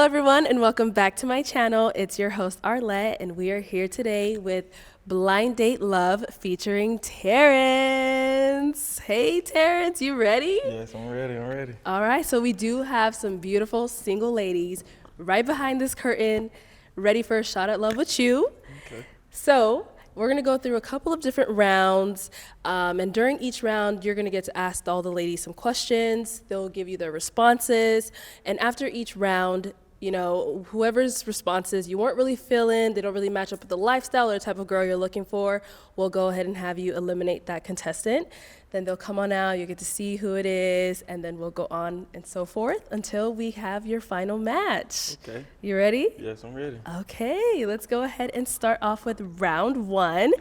Hello, everyone, and welcome back to my channel. It's your host, Arlette, and we are here today with Blind Date Love featuring Terrance. Hey, Terrance, you ready? Yes, I'm ready. I'm ready. All right, so we do have some beautiful single ladies right behind this curtain, ready for a shot at love with you. Okay. So we're going to go through a couple of different rounds, and during each round, you're going to get to ask all the ladies some questions. They'll give you their responses, and after each round, you know, whoever's responses you weren't really feeling, they don't really match up with the lifestyle or the type of girl you're looking for, we'll go ahead and have you eliminate that contestant. Then they'll come on out, you get to see who it is, and then we'll go on and so forth until we have your final match. Okay. You ready? Yes, I'm ready. Okay, let's go ahead and start off with round one.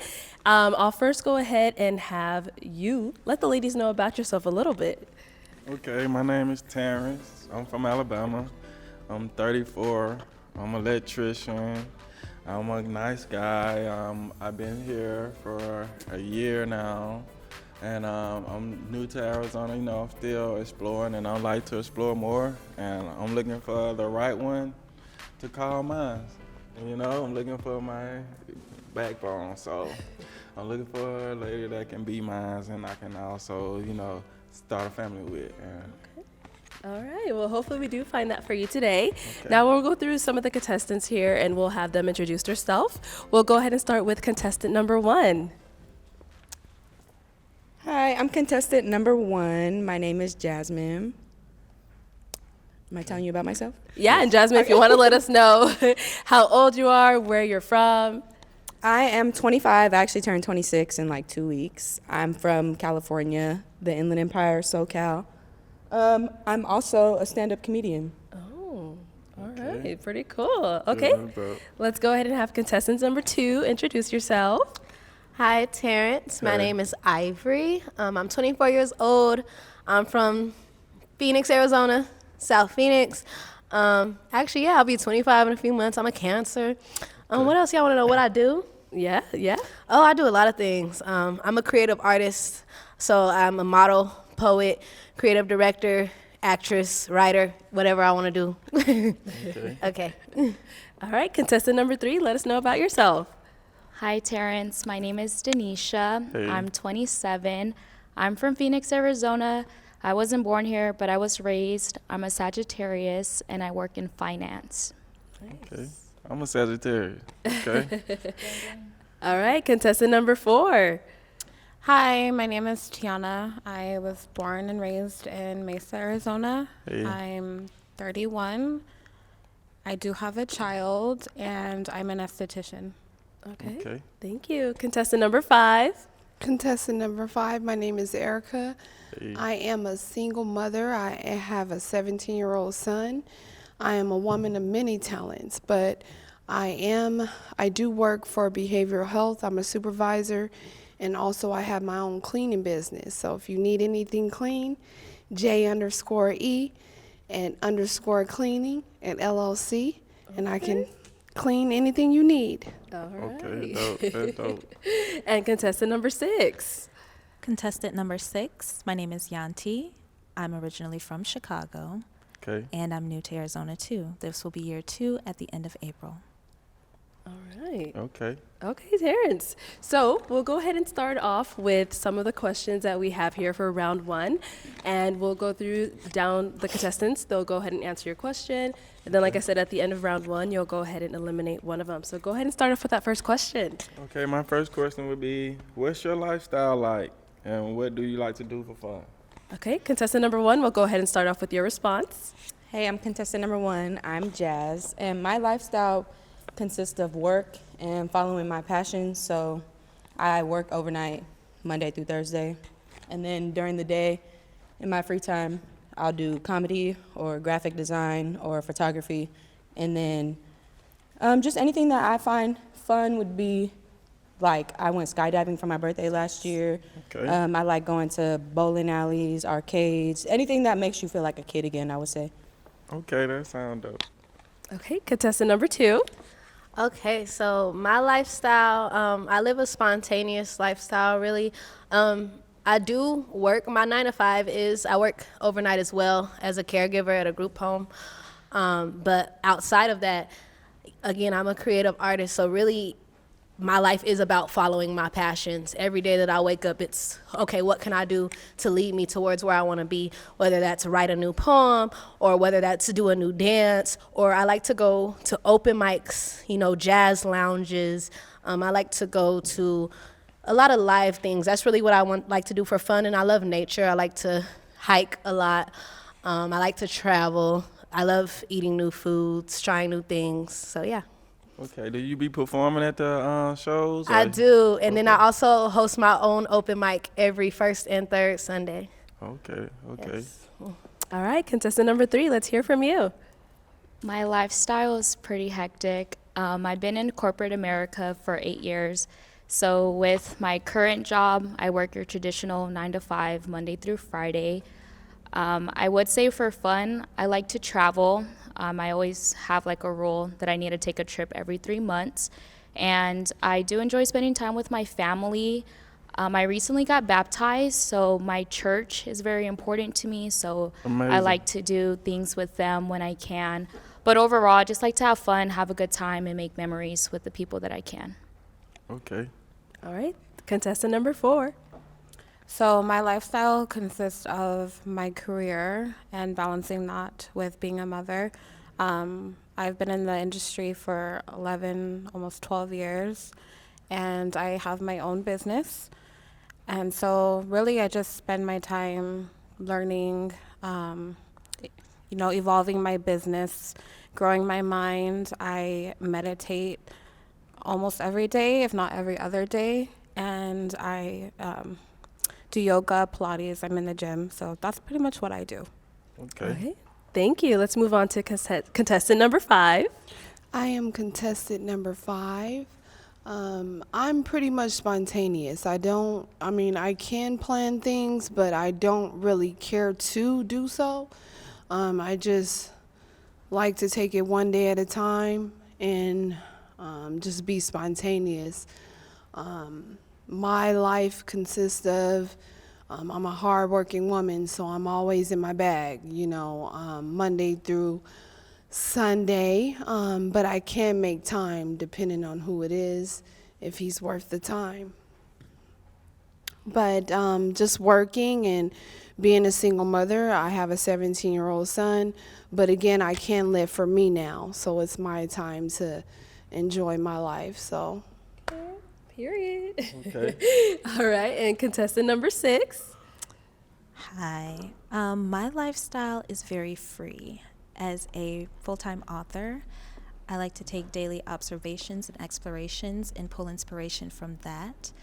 I'll first go ahead and have you let the ladies know about yourself a little bit. Okay, my name is Terrance. I'm from Alabama. I'm 34. I'm an electrician. I'm a nice guy. I've been here for a year now. And I'm new to Arizona, you know, I'm still exploring and I'd like to explore more. And I'm looking for the right one to call mine. You know, I'm looking for my backbone. So I'm looking for a lady that can be mine and I can also, you know, start a family with. And All right, well, hopefully we do find that for you today. Okay. Now we'll go through some of the contestants here and we'll have them introduce themselves. We'll go ahead and start with contestant number one. Hi, I'm contestant number one. My name is Jasmine. Am I telling you about myself? Yeah, and Jasmine, if you want to let us know how old you are, where you're from. I am 25. I actually turned 26 in like 2 weeks. I'm from California, the Inland Empire, SoCal. I'm also a stand-up comedian. Oh, all Okay. right, pretty cool. Okay, Dope. let's go ahead and have contestant number two introduce yourself. Hi, Terrance. My Hey. name is Ivory. I'm 24 years old. I'm from Phoenix, Arizona, South Phoenix. Actually, yeah, I'll be 25 in a few months. I'm a Cancer. What else y'all want to know what I do? Yeah, yeah. Oh, I do a lot of things. I'm a creative artist, so I'm a model, poet, creative director, actress, writer, whatever I want to do. Okay. Okay. All right, contestant number three, let us know about yourself. Hi, Terrance. My name is Denisha. Hey. I'm 27. I'm from Phoenix, Arizona. I wasn't born here, but I was raised. I'm a Sagittarius, and I work in finance. Okay. I'm a Sagittarius. Okay. All right, contestant number four. Hi, my name is Tiana. I was born and raised in Mesa, Arizona. Hey. I'm 31. I do have a child, and I'm an esthetician. Okay, Okay. thank you. Contestant number five. Contestant number 5, my name is Erica. Hey. I am a single mother. I have a 17-year-old son. I am a woman of many talents, but I do work for behavioral health. I'm a supervisor, and also I have my own cleaning business. So if you need anything clean, J_E and underscore cleaning at LLC, and I can clean anything you need. All right. Okay. Dope. That's dope. And contestant number six. Contestant number 6, my name is Yanti. I'm originally from Chicago, Okay. and I'm new to Arizona too. This will be year 2 at the end of April. All right. Okay. Okay, Terrance. So we'll go ahead and start off with some of the questions that we have here for round one. And we'll go through down the contestants. They'll go ahead and answer your question. And then, like I said, at the end of round one, you'll go ahead and eliminate one of them. So go ahead and start off with that first question. Okay, my first question would be, what's your lifestyle like, and what do you like to do for fun? Okay, contestant number one, we'll go ahead and start off with your response. Hey, I'm contestant number one. I'm Jazz, and my lifestyle consists of work and following my passion. So I work overnight, Monday through Thursday, and then during the day, in my free time, I'll do comedy or graphic design or photography, and then just anything that I find fun would be, like, I went skydiving for my birthday last year. Okay. I like going to bowling alleys, arcades, anything that makes you feel like a kid again, I would say. Okay, that sounds dope. Okay, contestant number two. Okay, so my lifestyle, I live a spontaneous lifestyle, really. I do work. My 9 to 5 is I work overnight as well as a caregiver at a group home. But outside of that, again, I'm a creative artist, so really my life is about following my passions. Every day that I wake up, it's okay, what can I do to lead me towards where I want to be? Whether that's write a new poem, or whether that's to do a new dance, or I like to go to open mics, jazz lounges. I like to go to a lot of live things. That's really what I like to do for fun, and I love nature. I like to hike a lot. I like to travel. I love eating new foods, trying new things. So yeah. Okay, do you be performing at the shows? I or- do, and then I Okay. also host my own open mic every first and third Sunday. Okay, okay. Yes. All right, contestant number 3, let's hear from you. My lifestyle is pretty hectic. I've been in corporate America for 8 years. So with my current job, I work your traditional 9 to 5, Monday through Friday. I would say for fun, I like to travel. I always have like a rule that I need to take a trip every 3 months. And I do enjoy spending time with my family. I recently got baptized, so my church is very important to me. So I Amazing. like to do things with them when I can. But overall, I just like to have fun, have a good time, and make memories with the people that I can. Okay. All right, contestant number 4. So my lifestyle consists of my career and balancing that with being a mother. I've been in the industry for 11, almost 12 years, and I have my own business. And so really I just spend my time learning, evolving my business, growing my mind. I meditate almost every day, if not every other day. And I do yoga, Pilates. I'm in the gym. So that's pretty much what I do. Okay. All right, thank you. Let's move on to contestant number 5. I am contestant number 5. I'm pretty much spontaneous. I can plan things, but I don't really care to do so. I just like to take it one day at a time and just be spontaneous. My life consists of, I'm a hardworking woman, so I'm always in my bag, Monday through Sunday, but I can make time depending on who it is, if he's worth the time. But just working and being a single mother, I have a 17-year-old son, but again, I can live for me now, so it's my time to enjoy my life, so. Period. Okay. All right, and contestant number 6. Hi. My lifestyle is very free. As a full-time author, I like to take daily observations and explorations and pull inspiration from that.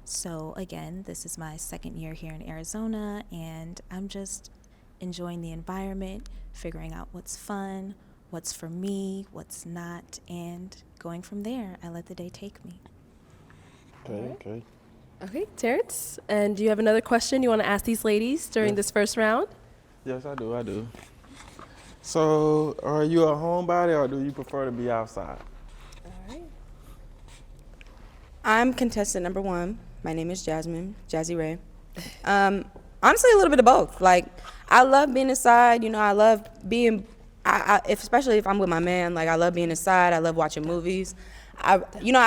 So again, this is my 2nd year here in Arizona, and I'm just enjoying the environment, figuring out what's fun, what's for me, what's not, and going from there. I let the day take me. Okay. Okay. Okay, Terrance, and do you have another question you want to ask these ladies during this first round? Yes, I do. So, are you a homebody or do you prefer to be outside? All right. I'm contestant number 1. My name is Jasmine, Jazzy Ray. Honestly, a little bit of both. Like, I love being inside. I love being, especially if I'm with my man. Like, I love being inside. I love watching movies. I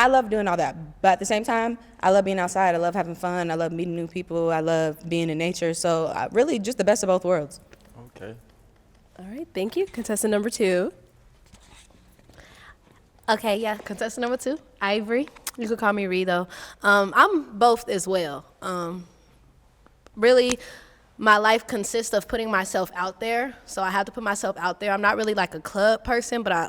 love doing all that. But at the same time, I love being outside. I love having fun. I love meeting new people. I love being in nature. So, really, just the best of both worlds. Okay. All right, thank you. Contestant number 2. Okay, yeah, contestant number 2, Ivory. You could call me Ree, though. I'm both as well. Really, my life consists of putting myself out there, so I have to put myself out there. I'm not really like a club person, but I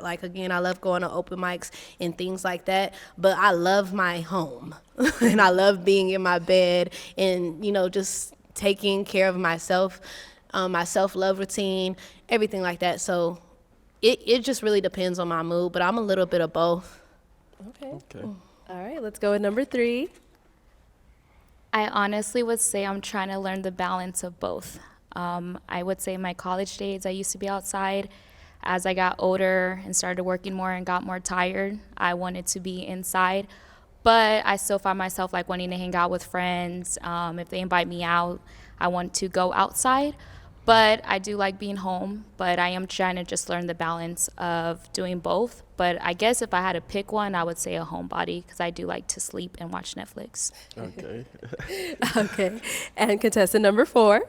love going to open mics and things like that, but I love my home, and I love being in my bed and, just taking care of myself, my self-love routine, everything like that. So it just really depends on my mood, but I'm a little bit of both. Okay. Okay. All right, let's go with number 3. I honestly would say I'm trying to learn the balance of both. I would say in my college days, I used to be outside. As I got older and started working more and got more tired, I wanted to be inside. But I still find myself wanting to hang out with friends. If they invite me out, I want to go outside. But I do like being home, but I am trying to just learn the balance of doing both. But I guess if I had to pick one, I would say a homebody because I do like to sleep and watch Netflix. Okay. Okay. And contestant number 4.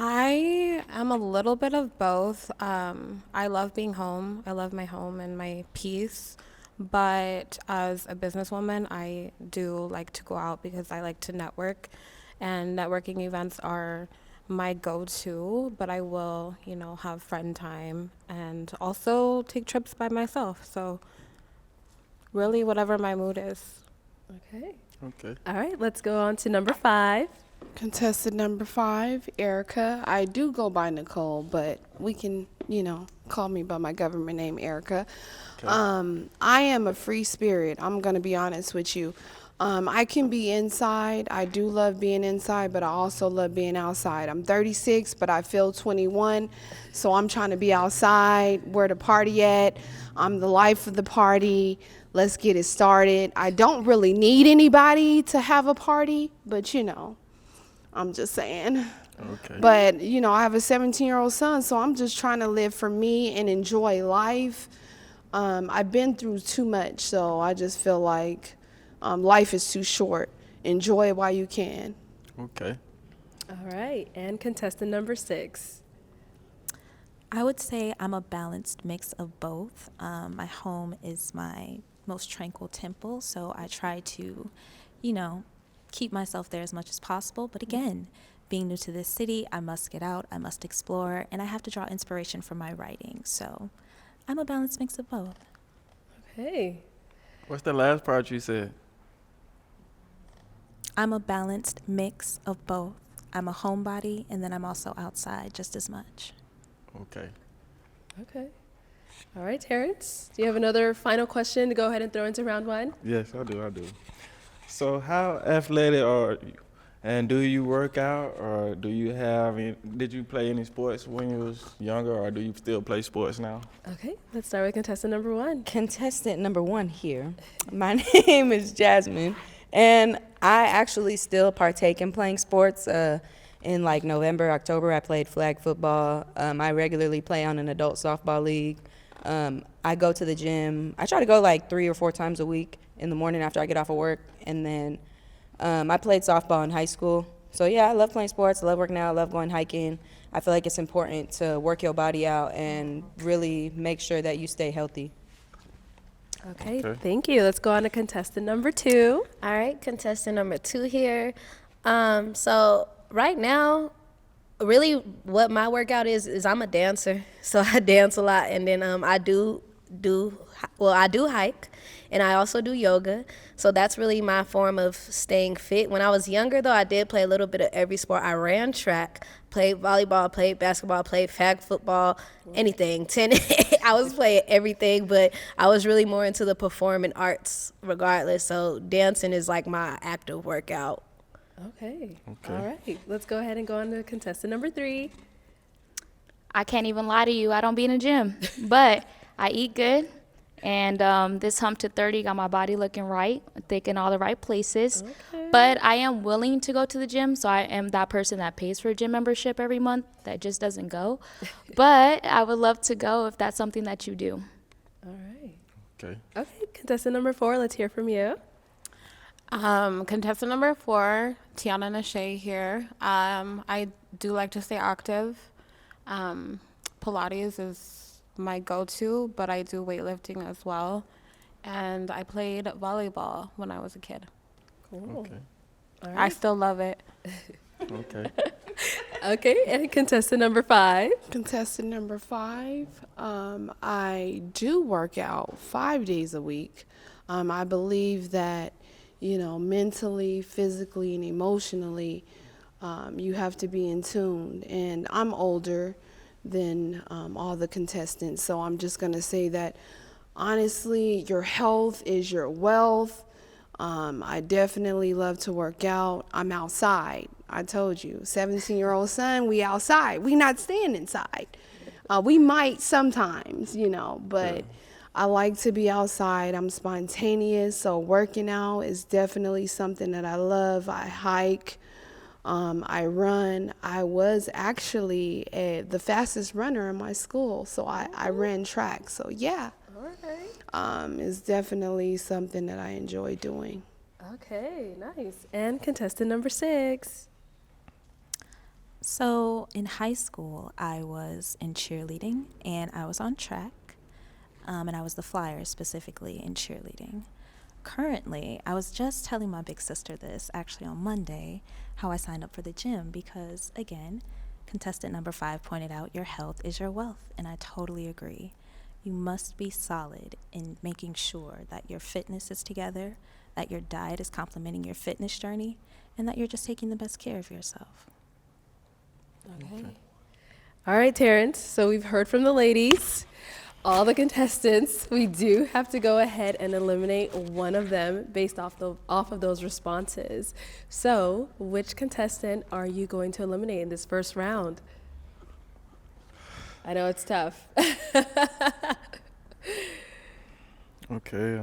I am a little bit of both. I love being home. I love my home and my peace. But as a businesswoman, I do like to go out because I like to network. And networking events are my go-to, but I will, have friend time and also take trips by myself. So really whatever my mood is. Okay. Okay. All right, let's go on to number 5. Contestant number 5, Erica. I do go by Nicole, but we can, call me by my government name, Erica. I am a free spirit. I'm going to be honest with you. I can be inside. I do love being inside, but I also love being outside. I'm 36, but I feel 21, so I'm trying to be outside. Where the party at? I'm the life of the party. Let's get it started. I don't really need anybody to have a party, but I'm just saying. Okay. But, I have a 17-year-old son, so I'm just trying to live for me and enjoy life. I've been through too much, so I just feel like life is too short. Enjoy it while you can. Okay. All right, and contestant number 6. I would say I'm a balanced mix of both. My home is my most tranquil temple, so I try to, keep myself there as much as possible. But again, being new to this city, I must get out, I must explore, and I have to draw inspiration from my writing. So I'm a balanced mix of both. Okay. What's the last part you said? I'm a balanced mix of both. I'm a homebody, and then I'm also outside just as much. Okay. Okay. All right, Terrance, do you have another final question to go ahead and throw into round 1? Yes, I do. So how athletic are you? And do you work out, or did you play any sports when you was younger, or do you still play sports now? Okay, let's start with contestant number 1. Contestant number 1 here. My name is Jasmine, and I actually still partake in playing sports. In like November, October, I played flag football. I regularly play on an adult softball league. I go to the gym. I try to go like 3 or 4 times a week in the morning after I get off of work. And then I played softball in high school. So yeah, I love playing sports. I love working out. I love going hiking. I feel like it's important to work your body out and really make sure that you stay healthy. Okay, Okay. thank you. Let's go on to contestant number 2. All right, contestant number 2 here. So right now, really what my workout is I'm a dancer. So I dance a lot, and then I do hike, and I also do yoga. So that's really my form of staying fit. When I was younger, though, I did play a little bit of every sport. I ran track, played volleyball, played basketball, played flag football, anything, tennis. I was playing everything, but I was really more into the performing arts regardless. So dancing is like my active workout. Okay. Okay. All right, let's go ahead and go on to contestant number 3. I can't even lie to you, I don't be in the gym, but I eat good. And this hump to 30 got my body looking right, thick in all the right places. Okay. But I am willing to go to the gym, so I am that person that pays for a gym membership every month that just doesn't go. But I would love to go if that's something that you do. All right. Okay. Okay, contestant number 4, let's hear from you. Contestant number 4, Tiana Nashe here. I do like to stay active. Pilates is my go-to, but I do weightlifting as well. And I played volleyball when I was a kid. Cool. Okay. All I right. still love it. Okay. Okay, and contestant number 5. Contestant number 5, I do work out 5 days a week. I believe that, mentally, physically, and emotionally, you have to be in tune. And I'm older than all the contestants, so I'm just going to say that, honestly, your health is your wealth. I definitely love to work out. I'm outside. I told you, 17-year-old son, we outside. We not staying inside. We might sometimes, but I like to be outside. I'm spontaneous, so working out is definitely something that I love. I hike. I run. I was actually the fastest runner in my school, so I ran track. So yeah, All right. it's definitely something that I enjoy doing. Okay, nice. And contestant number 6. So in high school, I was in cheerleading and I was on track, and I was the flyer specifically in cheerleading. Currently, I was just telling my big sister this actually on Monday, how I signed up for the gym because, again, contestant number 5 pointed out your health is your wealth, and I totally agree. You must be solid in making sure that your fitness is together, that your diet is complementing your fitness journey, and that you're just taking the best care of yourself. Okay. All right, Terrance. So we've heard from the ladies, all the contestants. We do have to go ahead and eliminate one of them based off of those responses. So, which contestant are you going to eliminate in this first round? I know it's tough. Okay.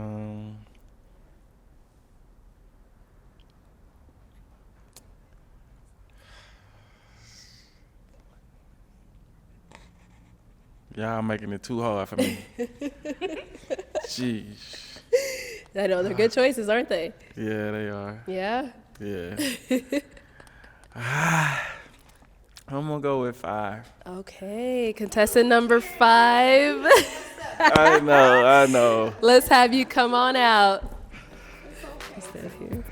Y'all making it too hard for me. Jeez. I know they're good choices, aren't they? Yeah, they are. Yeah. Yeah. I'm gonna go with 5. Okay, contestant number 5. I know. Let's have you come on out. Stand here.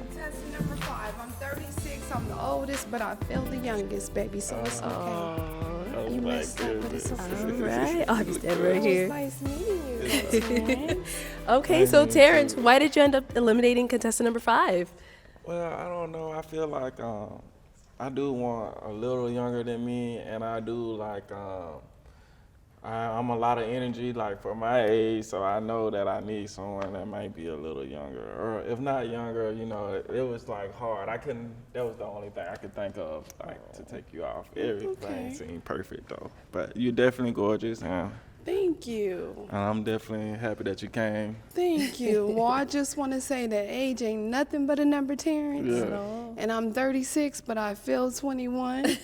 Contestant number 5. I'm 36. I'm the oldest, but I feel the youngest, baby. So it's okay. Oh You my messed up, but it's goodness. All right. I'll have you stand right It was here. nice meeting you. Okay, so Terrance, why did you end up eliminating contestant number 5? Well, I don't know. I feel like I do want a little younger than me, and I do like I'm a lot of energy like for my age, so I know that I need someone that might be a little younger, or if not younger, you know, it was like hard. I couldn't. That was the only thing I could think of, like to take you off. Everything seemed perfect though, but you're definitely gorgeous, and Thank you. I'm definitely happy that you came. Thank you. Well, I just want to say that age ain't nothing but a number, Terrance. Yeah. And I'm 36, but I feel 21.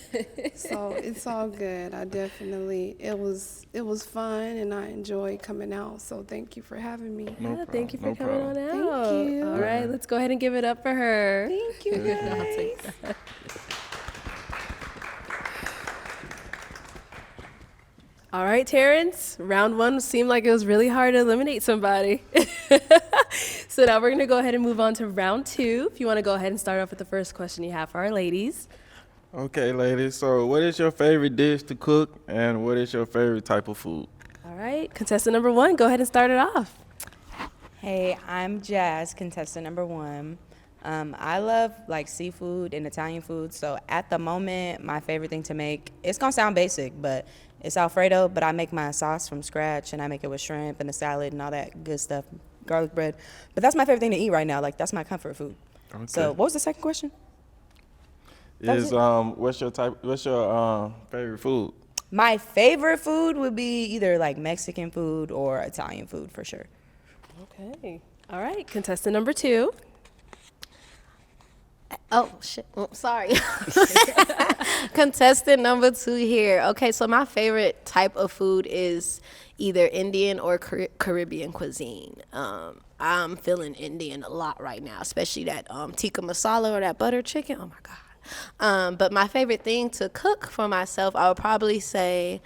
So it's all good. I definitely, it was fun, and I enjoyed coming out. So thank you for having me. No Yeah, thank you for no coming problem. on out. Thank you. All right, let's go ahead and give it up for her. Thank you, guys. All right, Terrance, round 1 seemed like it was really hard to eliminate somebody. So now we're going to go ahead and move on to round 2. If you want to go ahead and start off with the first question you have for our ladies. Okay, ladies. So, what is your favorite dish to cook, and what is your favorite type of food? All right, contestant number 1, go ahead and start it off. Hey, I'm Jazz, contestant number 1. I love like seafood and Italian food. So at the moment, my favorite thing to make, it's gonna sound basic, but it's Alfredo, but I make my sauce from scratch and I make it with shrimp and a salad and all that good stuff, garlic bread. But that's my favorite thing to eat right now. Like that's my comfort food. Okay. So what was the second question? That was Is it. what's your favorite food? My favorite food would be either like Mexican food or Italian food for sure. Okay. All right, contestant number 2. Oh, shit. Oh, sorry. Contestant number 2 here. Okay, so my favorite type of food is either Indian or Caribbean cuisine. I'm feeling Indian a lot right now, especially that tikka masala or that butter chicken. Oh, my God. But my favorite thing to cook for myself, I would probably say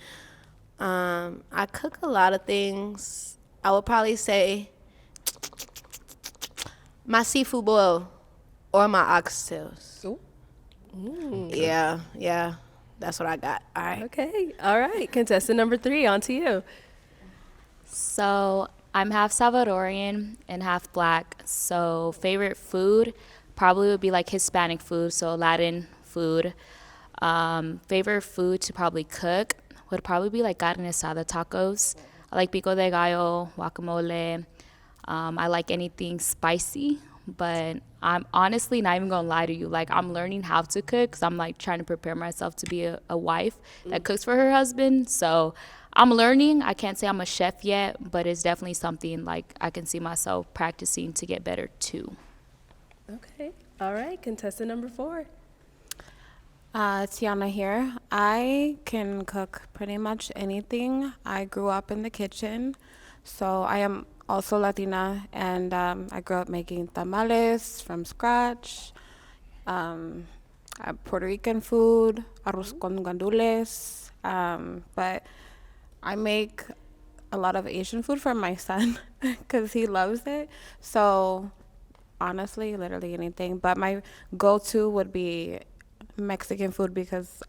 I cook a lot of things. I would probably say my seafood boil or my oxtails. Ooh. Yeah. That's what I got. All right. Okay. All right, contestant number 3, on to you. So I'm half Salvadorian and half black. So favorite food probably would be like Hispanic food, so Latin food. Favorite food to probably cook would probably be like carne asada tacos. I like pico de gallo, guacamole. I like anything spicy, but I'm honestly not even gonna lie to you. Like I'm learning how to cook because I'm like trying to prepare myself to be a wife that cooks for her husband. So I'm learning. I can't say I'm a chef yet, but it's definitely something like I can see myself practicing to get better too. Okay. All right. Contestant number 4. Tiana here. I can cook pretty much anything. I grew up in the kitchen, so I am also Latina, and I grew up making tamales from scratch, um, Puerto Rican food, arroz con gandules, but I make a lot of Asian food for my son because he loves it. So honestly, literally anything. But my go-to would be Mexican food because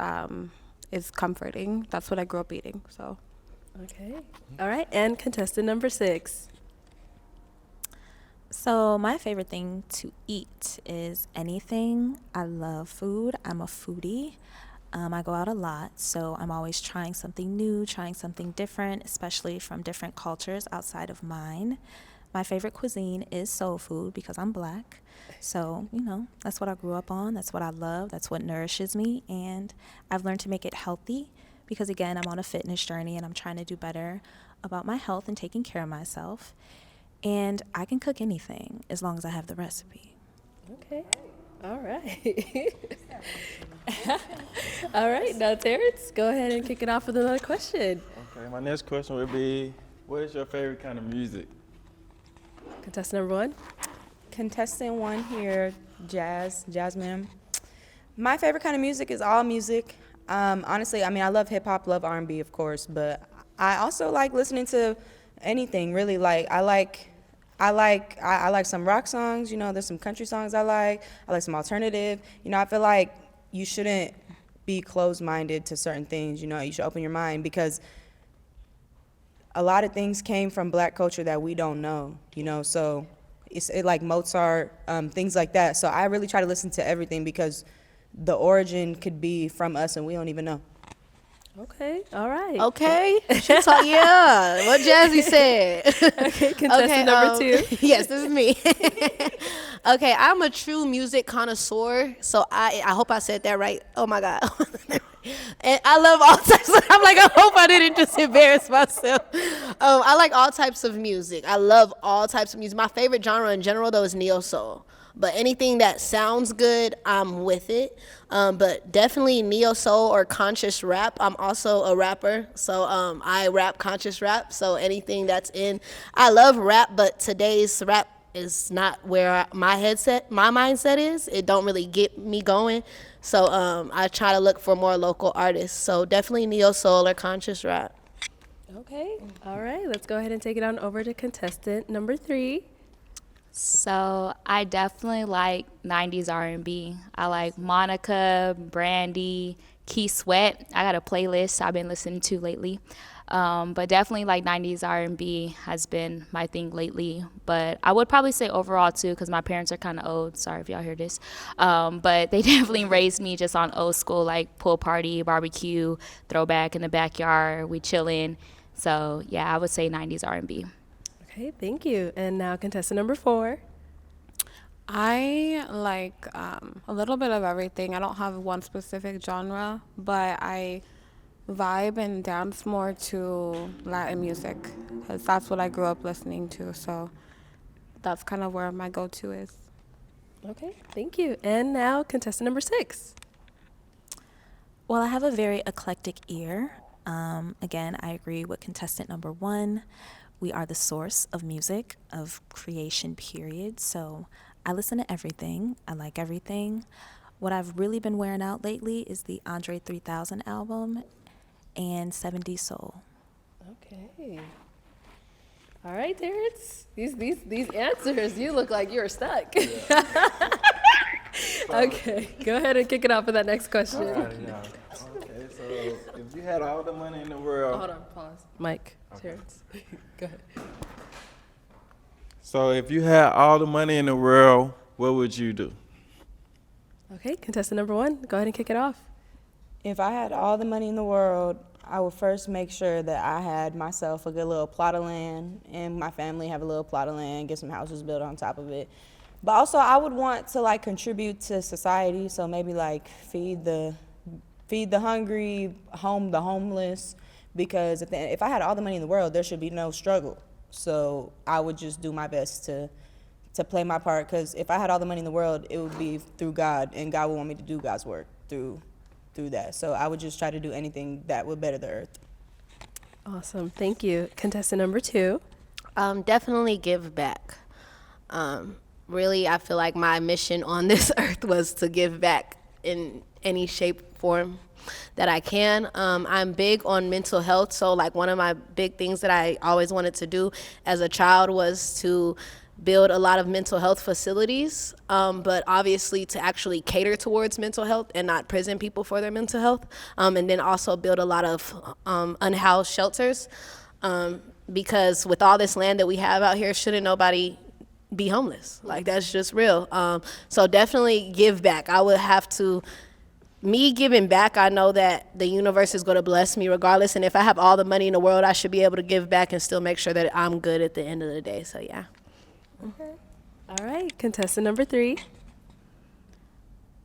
it's comforting. That's what I grew up eating. So Okay. All right. And contestant number 6. So, my favorite thing to eat is anything. I love food. I'm a foodie. I go out a lot, so I'm always trying something new, trying something different, especially from different cultures outside of mine. My favorite cuisine is soul food because I'm black. So, that's what I grew up on. That's what I love. That's what nourishes me. And I've learned to make it healthy because, again, I'm on a fitness journey and I'm trying to do better about my health and taking care of myself. And I can cook anything as long as I have the recipe. Okay. All right. All right. Now, Terrance, go ahead and kick it off with another question. Okay, my next question would be, what is your favorite kind of music? Contestant number 1. Contestant 1 here, Jasmine. My favorite kind of music is all music. Honestly, I love hip hop, love R&B, of course, but I also like listening to anything. Really, like I like some rock songs. There's some country songs I like. I like some alternative. I feel like you shouldn't be closed-minded to certain things. You should open your mind because a lot of things came from black culture that we don't know. So it's like Mozart, things like that. So I really try to listen to everything because the origin could be from us and we don't even know. Okay. All right. Okay. She talk, yeah. What Jazzy said. Okay. Contestant number 2. Yes, this is me. Okay, I'm a true music connoisseur, so I hope I said that right. Oh my God. And I love all types of, I'm like, I hope I didn't just embarrass myself. I like all types of music. I love all types of music. My favorite genre in general, though, is neo soul. But anything that sounds good, I'm with it. But definitely neo soul or conscious rap. I'm also a rapper, so I rap conscious rap. So anything that's I love rap, but today's rap is not where my mindset is. It don't really get me going. So I try to look for more local artists. So definitely neo soul or conscious rap. Okay. All right. Let's go ahead and take it on over to contestant number 3. So I definitely like 90s R&B. I like Monica, Brandy, Key Sweat. I got a playlist I've been listening to lately. But definitely like 90s R&B has been my thing lately. But I would probably say overall too, because my parents are kind of old. Sorry if y'all hear this. But they definitely raised me just on old school, like pool party, barbecue, throwback in the backyard, we chillin'. So yeah, I would say 90s R&B. Okay. Thank you. And now contestant number 4. I like a little bit of everything. I don't have one specific genre, but I vibe and dance more to Latin music because that's what I grew up listening to. So that's kind of where my go-to is. Okay. Thank you. And now contestant number 6. Well, I have a very eclectic ear. Again, I agree with contestant number 1. We are the source of music, of creation, period. So I listen to everything. I like everything. What I've really been wearing out lately is the Andre 3000 album and 70s Soul. Okay. All right, Terrance. These answers, you look like you're stuck. Yeah. Okay. Go ahead and kick it off with that next question. Yeah. Okay, so if you had all the money in the world. Hold on. Pause. Mike. Okay. Terrance. Go ahead. So if you had all the money in the world, what would you do? Okay. Contestant number 1. Go ahead and kick it off. If I had all the money in the world, I would first make sure that I had myself a good little plot of land and my family have a little plot of land, get some houses built on top of it. But also I would want to like contribute to society, so maybe like feed the hungry, home the homeless, because if I had all the money in the world, there should be no struggle. So I would just do my best to to play my part, because if I had all the money in the world, it would be through God, and God would want me to do God's work through that. So I would just try to do anything that would better the earth. Awesome. Thank you. Contestant number 2. Definitely give back. Really, I feel like my mission on this earth was to give back in any shape, form that I can. I'm big on mental health, so like one of my big things that I always wanted to do as a child was to build a lot of mental health facilities, but obviously to actually cater towards mental health and not prison people for their mental health, and then also build a lot of unhoused shelters, because with all this land that we have out here, shouldn't nobody be homeless? Like, that's just real. So definitely give back. I would have to, me giving back, I know that the universe is going to bless me regardless, and if I have all the money in the world, I should be able to give back and still make sure that I'm good at the end of the day. So yeah. Okay. All right. Contestant number 3.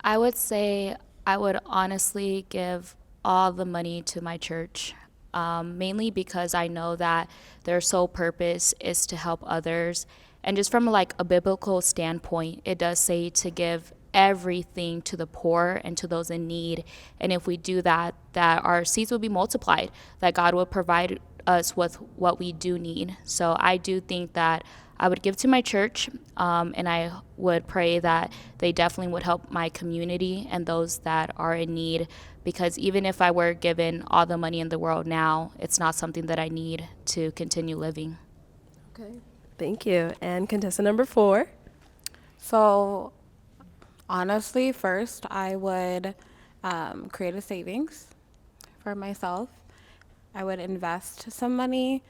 I would say I would honestly give all the money to my church, mainly because I know that their sole purpose is to help others. And just from like a biblical standpoint, it does say to give everything to the poor and to those in need. And if we do that, that our seeds will be multiplied, that God will provide us with what we do need. So I do think that I would give to my church, and I would pray that they definitely would help my community and those that are in need, because even if I were given all the money in the world now, it's not something that I need to continue living. Okay. Thank you. And contestant number 4. So honestly, first I would create a savings for myself. I would invest some money,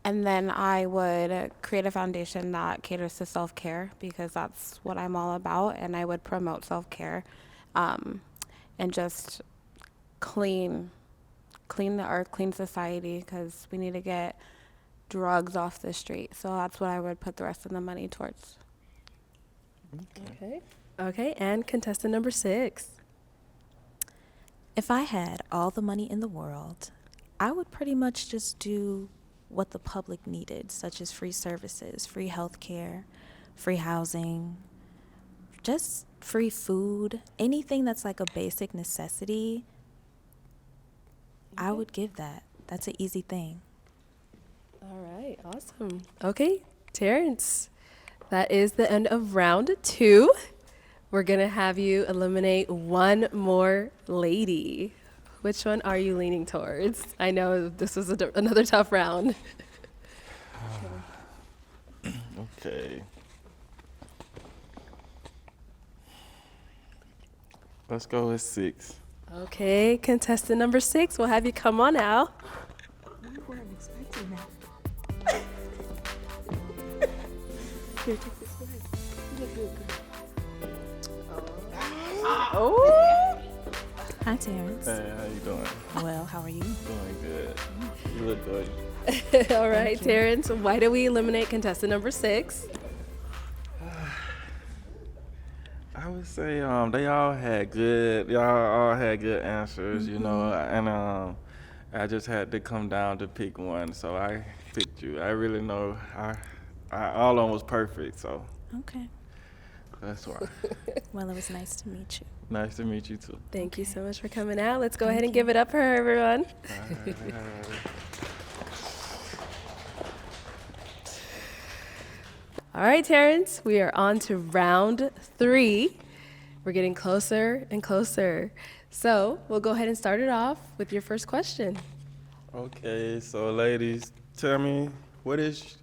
and then I would create a foundation that caters to self-care, because that's what I'm all about, and I would promote self-care, and just clean the earth, clean society, because we need to get drugs off the street. So that's what I would put the rest of the money towards. Okay. Okay. And contestant number 6. If I had all the money in the world, I would pretty much just do what the public needed, such as free services, free health care, free housing, just free food, anything that's like a basic necessity. I would give that. That's an easy thing. All right. Awesome. Okay. Terrance, that is the end of round 2. We're going to have you eliminate one more lady. Which one are you leaning towards? I know this was another tough round. Okay. Let's go with 6. Okay, contestant number 6, we'll have you come on out. Oh! Hi, Terrance. Hey, how you doing? Well, how are you? Doing good. You look good. All right, Terrance, why do we eliminate contestant number 6? I would say they all had good. Y'all all had good answers, you know, and I just had to come down to pick one, so I picked you. I really know all of them was perfect, so Okay. that's why. Well, it was nice to meet you. Nice to meet you too. Thank you so much for coming out. Let's go ahead and give it up for her, everyone. All right, Terrance, we are on to round 3. We're getting closer and closer. So we'll go ahead and start it off with your first question. Okay, so ladies, tell me,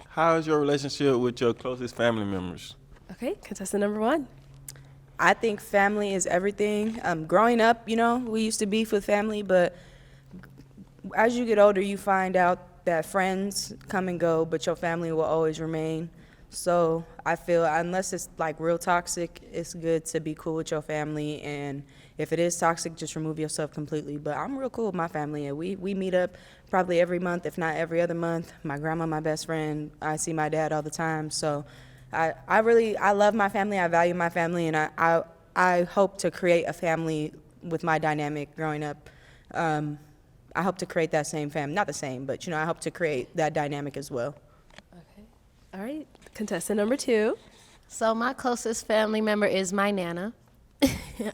how is your relationship with your closest family members? Okay, contestant number 1. I think family is everything. Growing up, you know, we used to beef with family, but as you get older, you find out that friends come and go, but your family will always remain. So I feel unless it's like real toxic, it's good to be cool with your family. And if it is toxic, just remove yourself completely. But I'm real cool with my family, and we meet up probably every month, if not every other month. My grandma, my best friend, I see my dad all the time. So I love my family. I value my family, and I hope to create a family with my dynamic growing up. I hope to create that same family, not the same, but, you know, I hope to create that dynamic as well. Okay. All right, contestant number 2. So my closest family member is my Nana.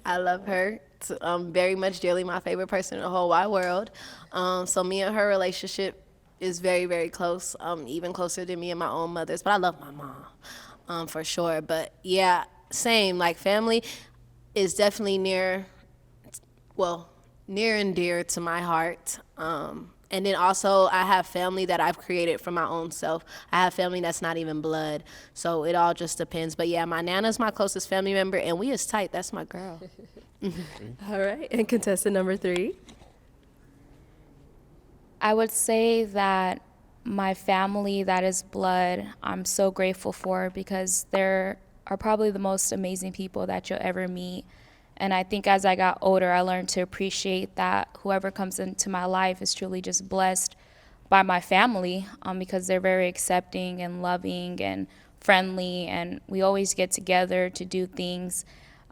I love her very much, dearly my favorite person in the whole wide world. So me and her relationship is very, very close, even closer than me and my own mother's. But I love my mom, for sure. But yeah, same, like family is definitely near and dear to my heart. And then also I have family that I've created for my own self. I have family that's not even blood. So it all just depends. But yeah, my Nana's my closest family member, and we is tight. That's my girl. All right. And contestant number 3. I would say that my family that is blood, I'm so grateful for because they're are probably the most amazing people that you'll ever meet. And I think as I got older, I learned to appreciate that whoever comes into my life is truly just blessed by my family because they're very accepting and loving and friendly, and we always get together to do things.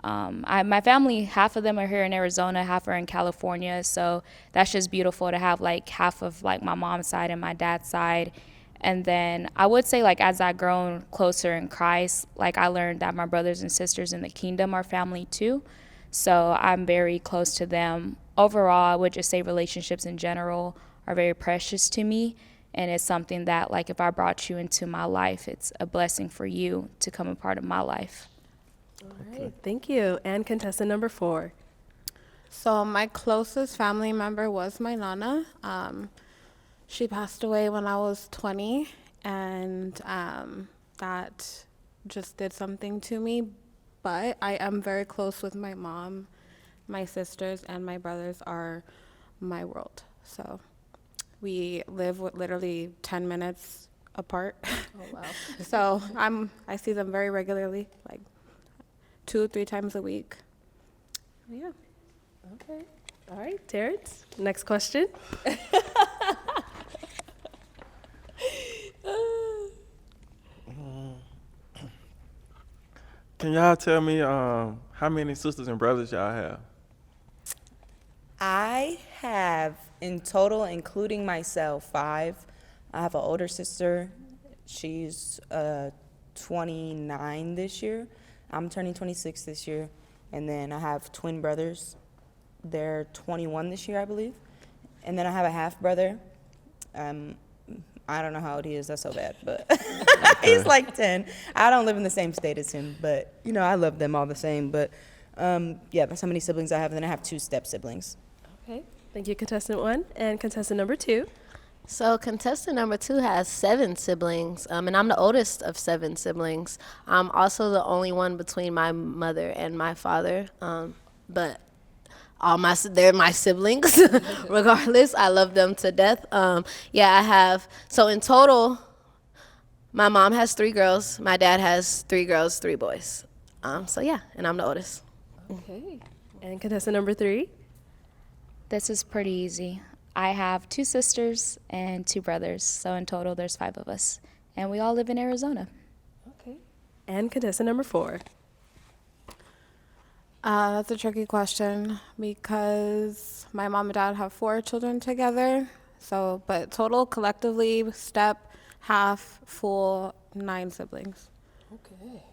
My family, half of them are here in Arizona, half are in California, so that's just beautiful to have like half of like my mom's side and my dad's side. And then I would say like as I grown closer in Christ, like I learned that my brothers and sisters in the kingdom are family too. So I'm very close to them. Overall, I would just say relationships in general are very precious to me. And it's something that like if I brought you into my life, it's a blessing for you to come a part of my life. All right. Thank you. And contestant number 4. So my closest family member was my Nana. She passed away when I was 20, and that just did something to me. But I am very close with my mom. My sisters and my brothers are my world. So we live with literally 10 minutes apart. Oh, wow. So I see them very regularly, like 2-3 times a week. Yeah. Okay. All right, Terrance, next question. Can y'all tell me how many sisters and brothers y'all have? I have, in total, including myself, 5. I have an older sister. She's 29 this year. I'm turning 26 this year. And then I have twin brothers. They're 21 this year, I believe. And then I have a half brother. I don't know how old he is. That's so bad, but he's like 10. I don't live in the same state as him, but you know I love them all the same. But yeah, that's how many siblings I have. And then I have 2 step siblings. Okay. Thank you, contestant 1. And contestant number 2. So contestant number 2 has 7 siblings, and I'm the oldest of 7 siblings. I'm also the only one between my mother and my father, but they're my siblings. Regardless, I love them to death. Yeah, I have. So in total, my mom has 3 girls. My dad has 3 girls, 3 boys. So yeah, and I'm the oldest. Okay. And contestant number 3. This is pretty easy. I have 2 sisters and 2 brothers, so in total there's 5 of us, and we all live in Arizona. Okay. And contestant number 4. That's a tricky question because my mom and dad have 4 children together. So, but total collectively, step, half, full, 9 siblings. Okay.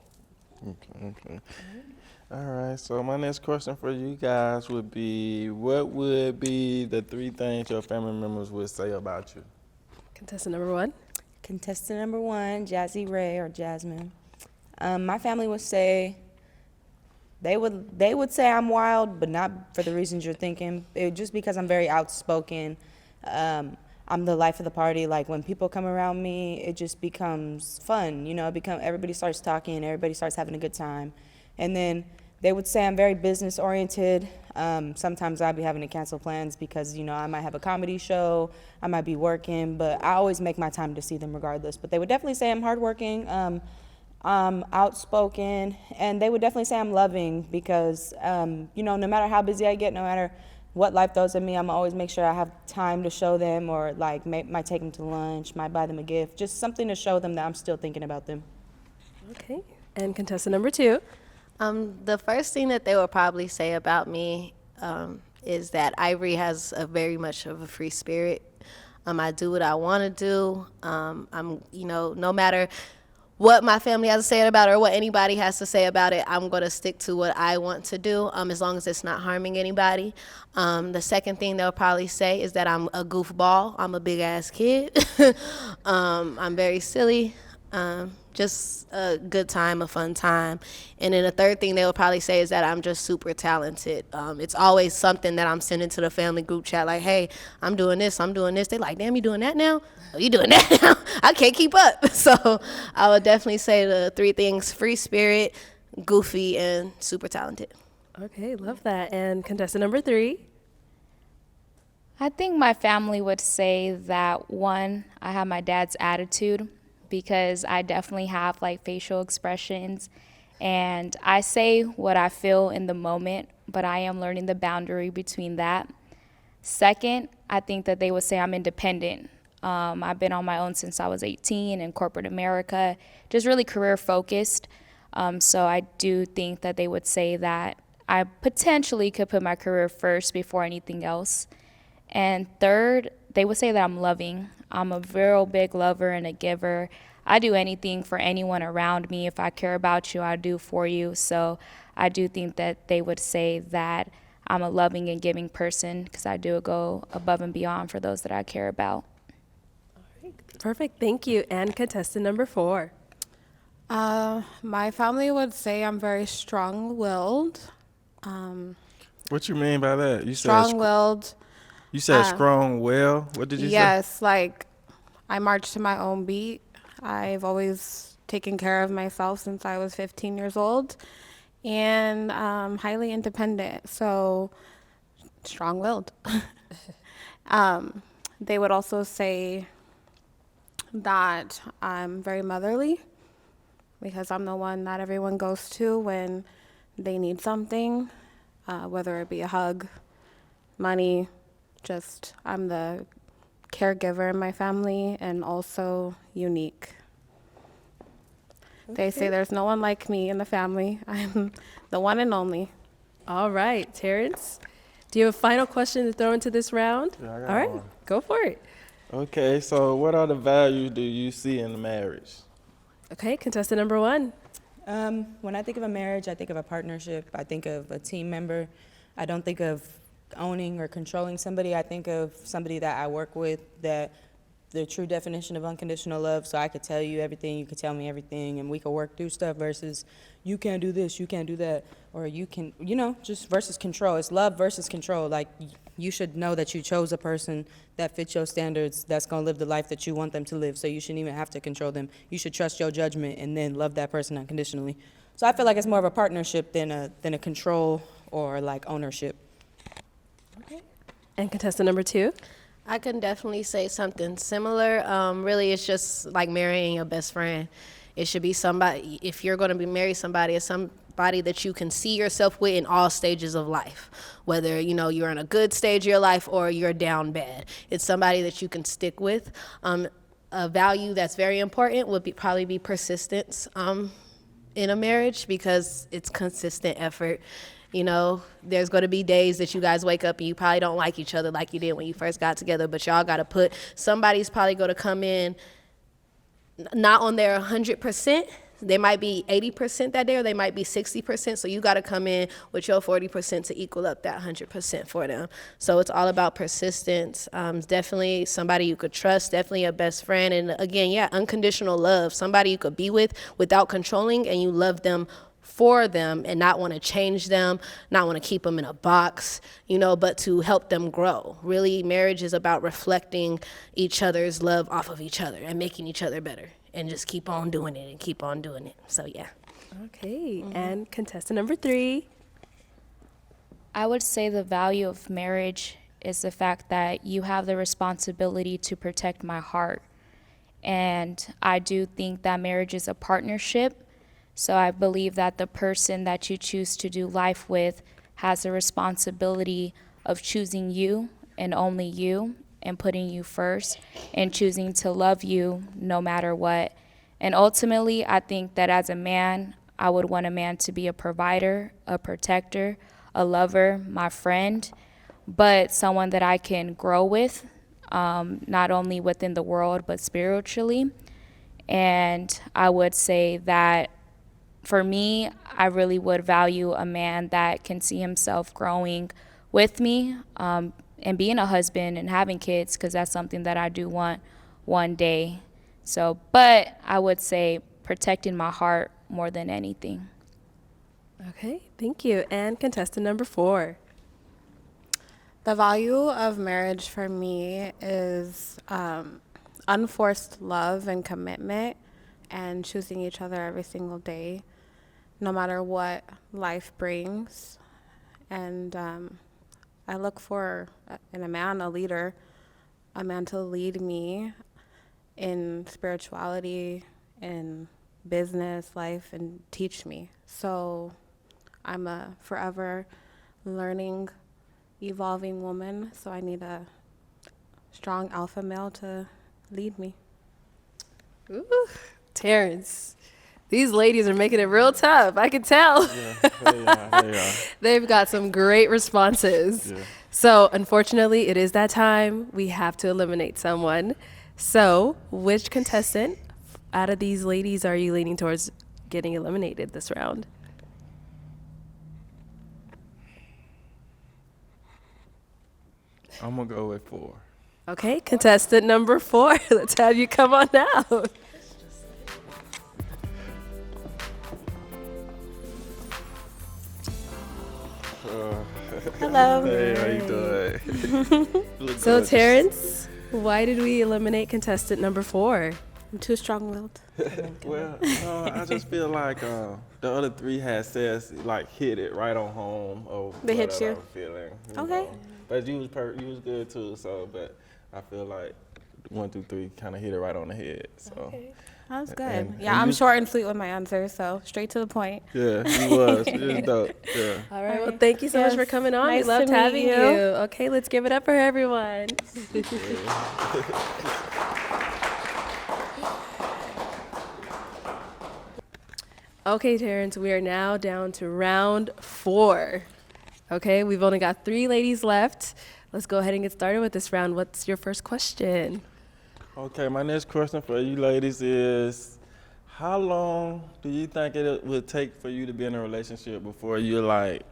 Okay. All right, so my next question for you guys would be, what would be the 3 things your family members would say about you? Contestant number 1. Contestant number 1, Jazzy Ray or Jasmine. My family would say they would say I'm wild, but not for the reasons you're thinking. Just because I'm very outspoken. I'm the life of the party. Like when people come around me, it just becomes fun. You know, everybody starts talking, everybody starts having a good time. And then they would say I'm very business oriented. Sometimes I'd be having to cancel plans because, you know, I might have a comedy show, I might be working, but I always make my time to see them regardless. But they would definitely say I'm hardworking, I'm outspoken, and they would definitely say I'm loving because, you know, no matter how busy I get, no matter what life throws at me, I'm always make sure I have time to show them, or like might take them to lunch, might buy them a gift, just something to show them that I'm still thinking about them. Okay. And contestant number 2. The first thing that they will probably say about me is that Ivory has a very much of a free spirit. I do what I want to do. I'm, you know, no matter what my family has to say about it or what anybody has to say about it. I'm going to stick to what I want to do, as long as it's not harming anybody. The second thing they'll probably say is that I'm a goofball. I'm a big ass kid. I'm very silly. Just a good time, a fun time. And then the third thing they will probably say is that I'm just super talented. It's always something that I'm sending to the family group chat, like, hey, I'm doing this, I'm doing this. They like, damn, you doing that now? Oh, you doing that now? I can't keep up. So I would definitely say the three things: free spirit, goofy, and super talented. Okay, love that. And contestant number 3. I think my family would say that, one, I have my dad's attitude, because I definitely have like facial expressions and I say what I feel in the moment, but I am learning the boundary between that. Second, I think that they would say I'm independent. I've been on my own since I was 18 in corporate America, just really career focused. So I do think that they would say that I potentially could put my career first before anything else. And third, they would say that I'm loving. I'm a real big lover and a giver. I do anything for anyone around me. If I care about you, I do for you. So I do think that they would say that I'm a loving and giving person, because I do go above and beyond for those that I care about. Perfect, thank you. And contestant number 4. My family would say I'm very strong-willed. What you mean by that? You said Strong-willed. you said strong will. What did you say? Yes, like I march to my own beat. I've always taken care of myself since I was 15 years old, and highly independent, so strong-willed. They would also say that I'm very motherly, because I'm the one that everyone goes to when they need something, whether it be a hug, money, just I'm the caregiver in my family, and also unique. They say there's no one like me in the family. I'm the one and only. All right, Terrance, do you have a final question to throw into this round? Yeah, I got All right, one. go for it. Okay, so what other values do you see in the marriage? Okay, contestant number 1. When I think of a marriage, I think of a partnership. I think of a team member. I don't think of owning or controlling somebody. I think of somebody that I work with, that the true definition of unconditional love, so I could tell you everything, you could tell me everything, and we could work through stuff, versus you can't do this, you can't do that, or you can, just versus control. It's love versus control. Like, you should know that you chose a person that fits your standards, that's going to live the life that you want them to live, so you shouldn't even have to control them. You should trust your judgment and then love that person unconditionally. So I feel like it's more of a partnership than a control or like ownership. And contestant number 2. I can definitely say something similar. Really, it's just like marrying your best friend. It should be somebody, if you're going to be marry somebody, it's somebody that you can see yourself with in all stages of life. Whether, you're in a good stage of your life or you're down bad. It's somebody that you can stick with. A value that's very important would probably be persistence in a marriage, because it's consistent effort. There's going to be days that you guys wake up and you probably don't like each other like you did when you first got together, but y'all got to somebody's probably going to come in not on their 100%. They might be 80% that day, or they might be 60%. So you got to come in with your 40% to equal up that 100% for them. So it's all about persistence. Definitely somebody you could trust, definitely a best friend. And again, unconditional love, somebody you could be with without controlling, and you love them for them and not want to change them, not want to keep them in a box, but to help them grow. Really, marriage is about reflecting each other's love off of each other and making each other better, and just keep on doing it and keep on doing it. So, yeah. Okay, and contestant number 3. I would say the value of marriage is the fact that you have the responsibility to protect my heart. And I do think that marriage is a partnership. So I believe that the person that you choose to do life with has a responsibility of choosing you and only you, and putting you first, and choosing to love you no matter what. And ultimately, I think that as a man, I would want a man to be a provider, a protector, a lover, my friend, but someone that I can grow with, not only within the world, but spiritually. And I would say that for me, I really would value a man that can see himself growing with me, and being a husband and having kids, because that's something that I do want one day. So, but I would say protecting my heart more than anything. Okay, thank you. And contestant number 4. The value of marriage for me is unforced love and commitment and choosing each other every single day, no matter what life brings. And I look for, in a man, a leader, a man to lead me in spirituality, in business, life, and teach me. So I'm a forever learning, evolving woman, so I need a strong alpha male to lead me. Ooh, Terrance. These ladies are making it real tough. I can tell. Yeah, they are. They've got some great responses. Yeah. So, unfortunately, it is that time. We have to eliminate someone. So, which contestant out of these ladies are you leaning towards getting eliminated this round? I'm gonna go with 4. Okay, contestant number 4. Let's have you come on out. Hello. Hey, how you doing? Look So, gorgeous. Terrance, why did we eliminate contestant number 4? I'm too strong-willed. Well, I just feel like the other 3 had says like hit it right on home. Or They hit whatever you? I'm feeling. Okay. Know. But you was good too. So, but I feel like 1 through 3 kind of hit it right on the head. So. That was good. And Yeah, I'm you- short and sweet with my answers, so straight to the point. Yeah, he was. It was dope. Yeah. All right, well, thank you so much Yes, for coming on. nice We loved to meet having you. you. Okay, let's give it up for everyone. Okay, Terrance, we are now down to round 4. Okay, we've only got 3 ladies left. Let's go ahead and get started with this round. What's your first question? Okay, my next question for you ladies is, how long do you think it would take for you to be in a relationship before you're like,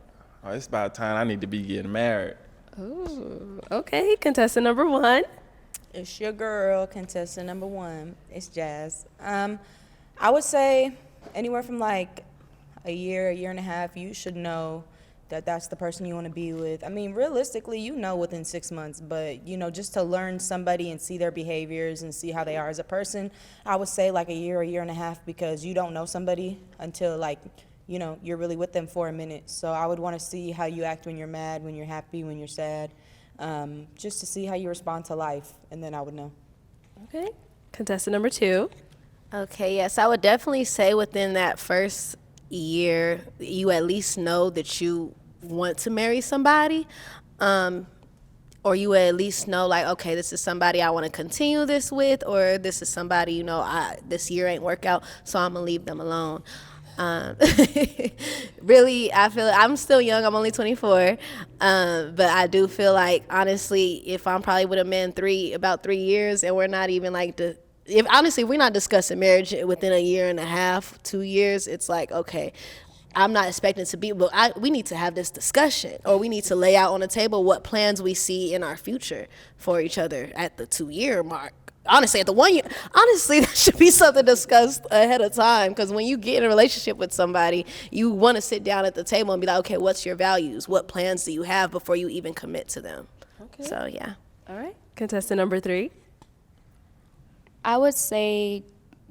oh, it's about time I need to be getting married? Ooh, okay, contestant number 1. It's your girl, contestant number 1. It's Jazz. I would say anywhere from like a year and a half, you should know that that's the person you want to be with. I mean, realistically, you know within 6 months, but, you know, just to learn somebody and see their behaviors and see how they are as a person, I would say like a year and a half, because you don't know somebody until like, you know, you're really with them for a minute. So I would want to see how you act when you're mad, when you're happy, when you're sad, just to see how you respond to life, and then I would know. Okay, contestant number 2. Okay, yes, I would definitely say within that first year, you at least know that you want to marry somebody, or you would at least know, like, okay, this is somebody I want to continue this with, or this is somebody, you know, this year ain't work out, so I'm gonna leave them alone. Really, I feel I'm still young. I'm only 24, but I do feel like, honestly, if I'm probably with a man about 3 years, and we're not even like if honestly we're not discussing marriage within a year and a half, 2 years, it's like, okay, I'm not expecting to be, but we need to have this discussion, or we need to lay out on the table what plans we see in our future for each other at the 2-year mark. Honestly, at the 1 year, honestly, that should be something discussed ahead of time, because when you get in a relationship with somebody, you want to sit down at the table and be like, okay, what's your values? What plans do you have before you even commit to them? Okay. So, yeah. All right, contestant number 3. I would say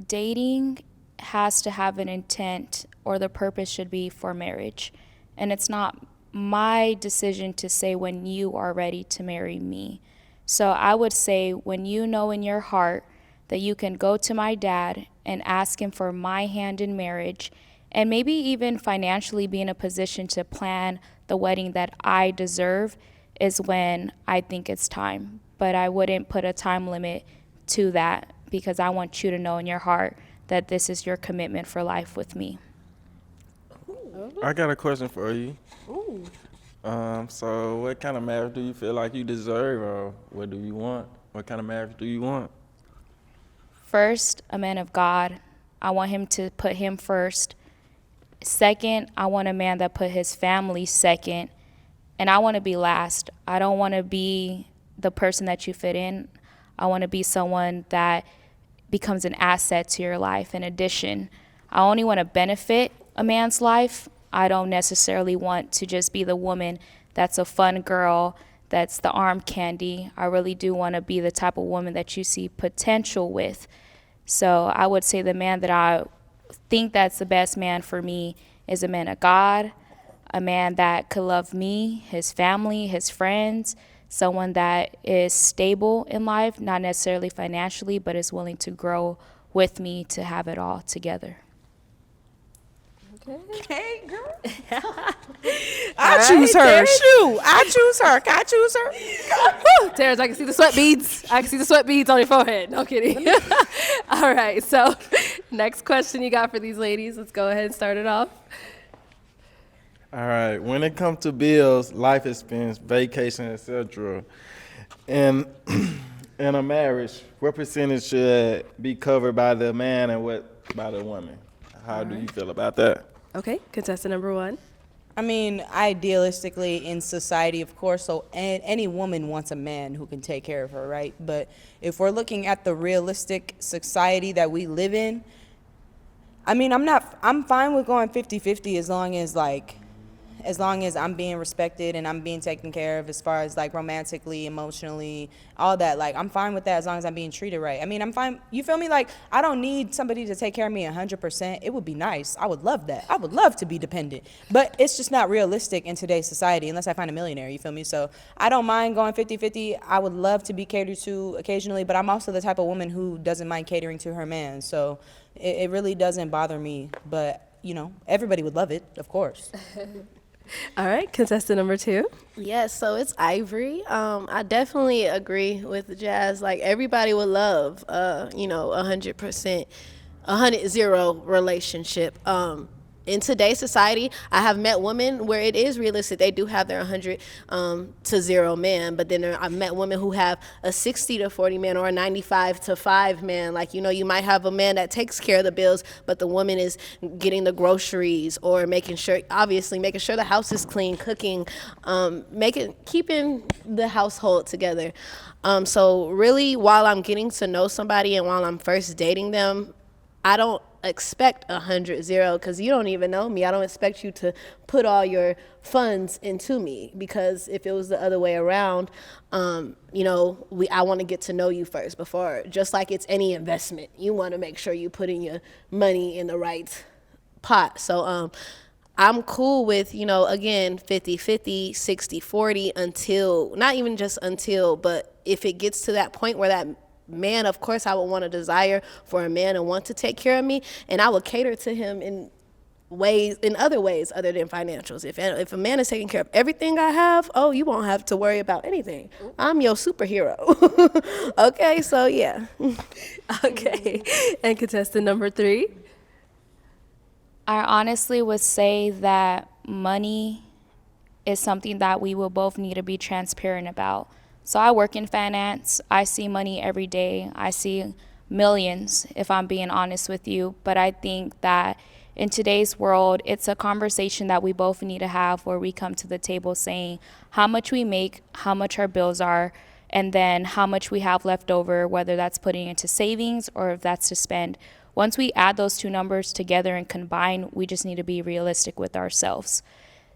dating has to have an intent, or the purpose should be for marriage. And it's not my decision to say when you are ready to marry me. So I would say when you know in your heart that you can go to my dad and ask him for my hand in marriage, and maybe even financially be in a position to plan the wedding that I deserve, is when I think it's time. But I wouldn't put a time limit to that, because I want you to know in your heart that this is your commitment for life with me. I got a question for you. So what kind of marriage do you feel like you deserve, or what do you want? What kind of marriage do you want? First, a man of God. I want him to put him first. Second, I want a man that put his family second. And I want to be last. I don't want to be the person that you fit in. I want to be someone that becomes an asset to your life. In addition, I only want to benefit a man's life. I don't necessarily want to just be the woman that's a fun girl, that's the arm candy. I really do want to be the type of woman that you see potential with. So I would say the man that I think that's the best man for me is a man of God, a man that could love me, his family, his friends, someone that is stable in life, not necessarily financially, but is willing to grow with me to have it all together. Hey, girl. I choose her. Shoot, I choose her. Can I choose her? Terrance, I can see the sweat beads. I can see the sweat beads on your forehead. No kidding. All right, so next question you got for these ladies. Let's go ahead and start it off. All right. When it comes to bills, life expense, vacation, etc., and in a marriage, what percentage should be covered by the man and what by the woman? How do you feel about that? Okay, contestant number 1. I mean, idealistically in society, of course, so any woman wants a man who can take care of her, right? But if we're looking at the realistic society that we live in, I mean, I'm fine with going 50-50 as long as I'm being respected and I'm being taken care of as far as like romantically, emotionally, all that. Like, I'm fine with that as long as I'm being treated right. I mean, I'm fine. You feel me? Like, I don't need somebody to take care of me 100%. It would be nice. I would love that. I would love to be dependent. But it's just not realistic in today's society unless I find a millionaire. You feel me? So I don't mind going 50-50. I would love to be catered to occasionally, but I'm also the type of woman who doesn't mind catering to her man. So it really doesn't bother me. But, you know, everybody would love it, of course. All right, contestant number 2. Yes, so it's Ivory. I definitely agree with Jazz. Like, everybody would love, 100%, 100-0 relationship. In today's society, I have met women where it is realistic. They do have their 100 to 0 man, but then I've met women who have a 60-40 man or a 95-5 man. Like, you might have a man that takes care of the bills, but the woman is getting the groceries or making sure the house is clean, cooking, keeping the household together. So really, while I'm getting to know somebody and while I'm first dating them, I don't expect 100-0 because you don't even know me. I don't expect you to put all your funds into me, because if it was the other way around, I want to get to know you first before, just like it's any investment. You want to make sure you put in your money in the right pot. So I'm cool with, again, 50-50, 60-40 until, not even just until, but if it gets to that point where that man, of course, I would want a desire for a man and want to take care of me, and I would cater to him in other ways other than financials. If a man is taking care of everything I have, you won't have to worry about anything. I'm your superhero. Okay, so yeah. Okay, and contestant number 3. I honestly would say that money is something that we will both need to be transparent about. So I work in finance. I see money every day. I see millions, if I'm being honest with you. But I think that in today's world, it's a conversation that we both need to have where we come to the table saying how much we make, how much our bills are, and then how much we have left over, whether that's putting into savings or if that's to spend. Once we add those two numbers together and combine, we just need to be realistic with ourselves.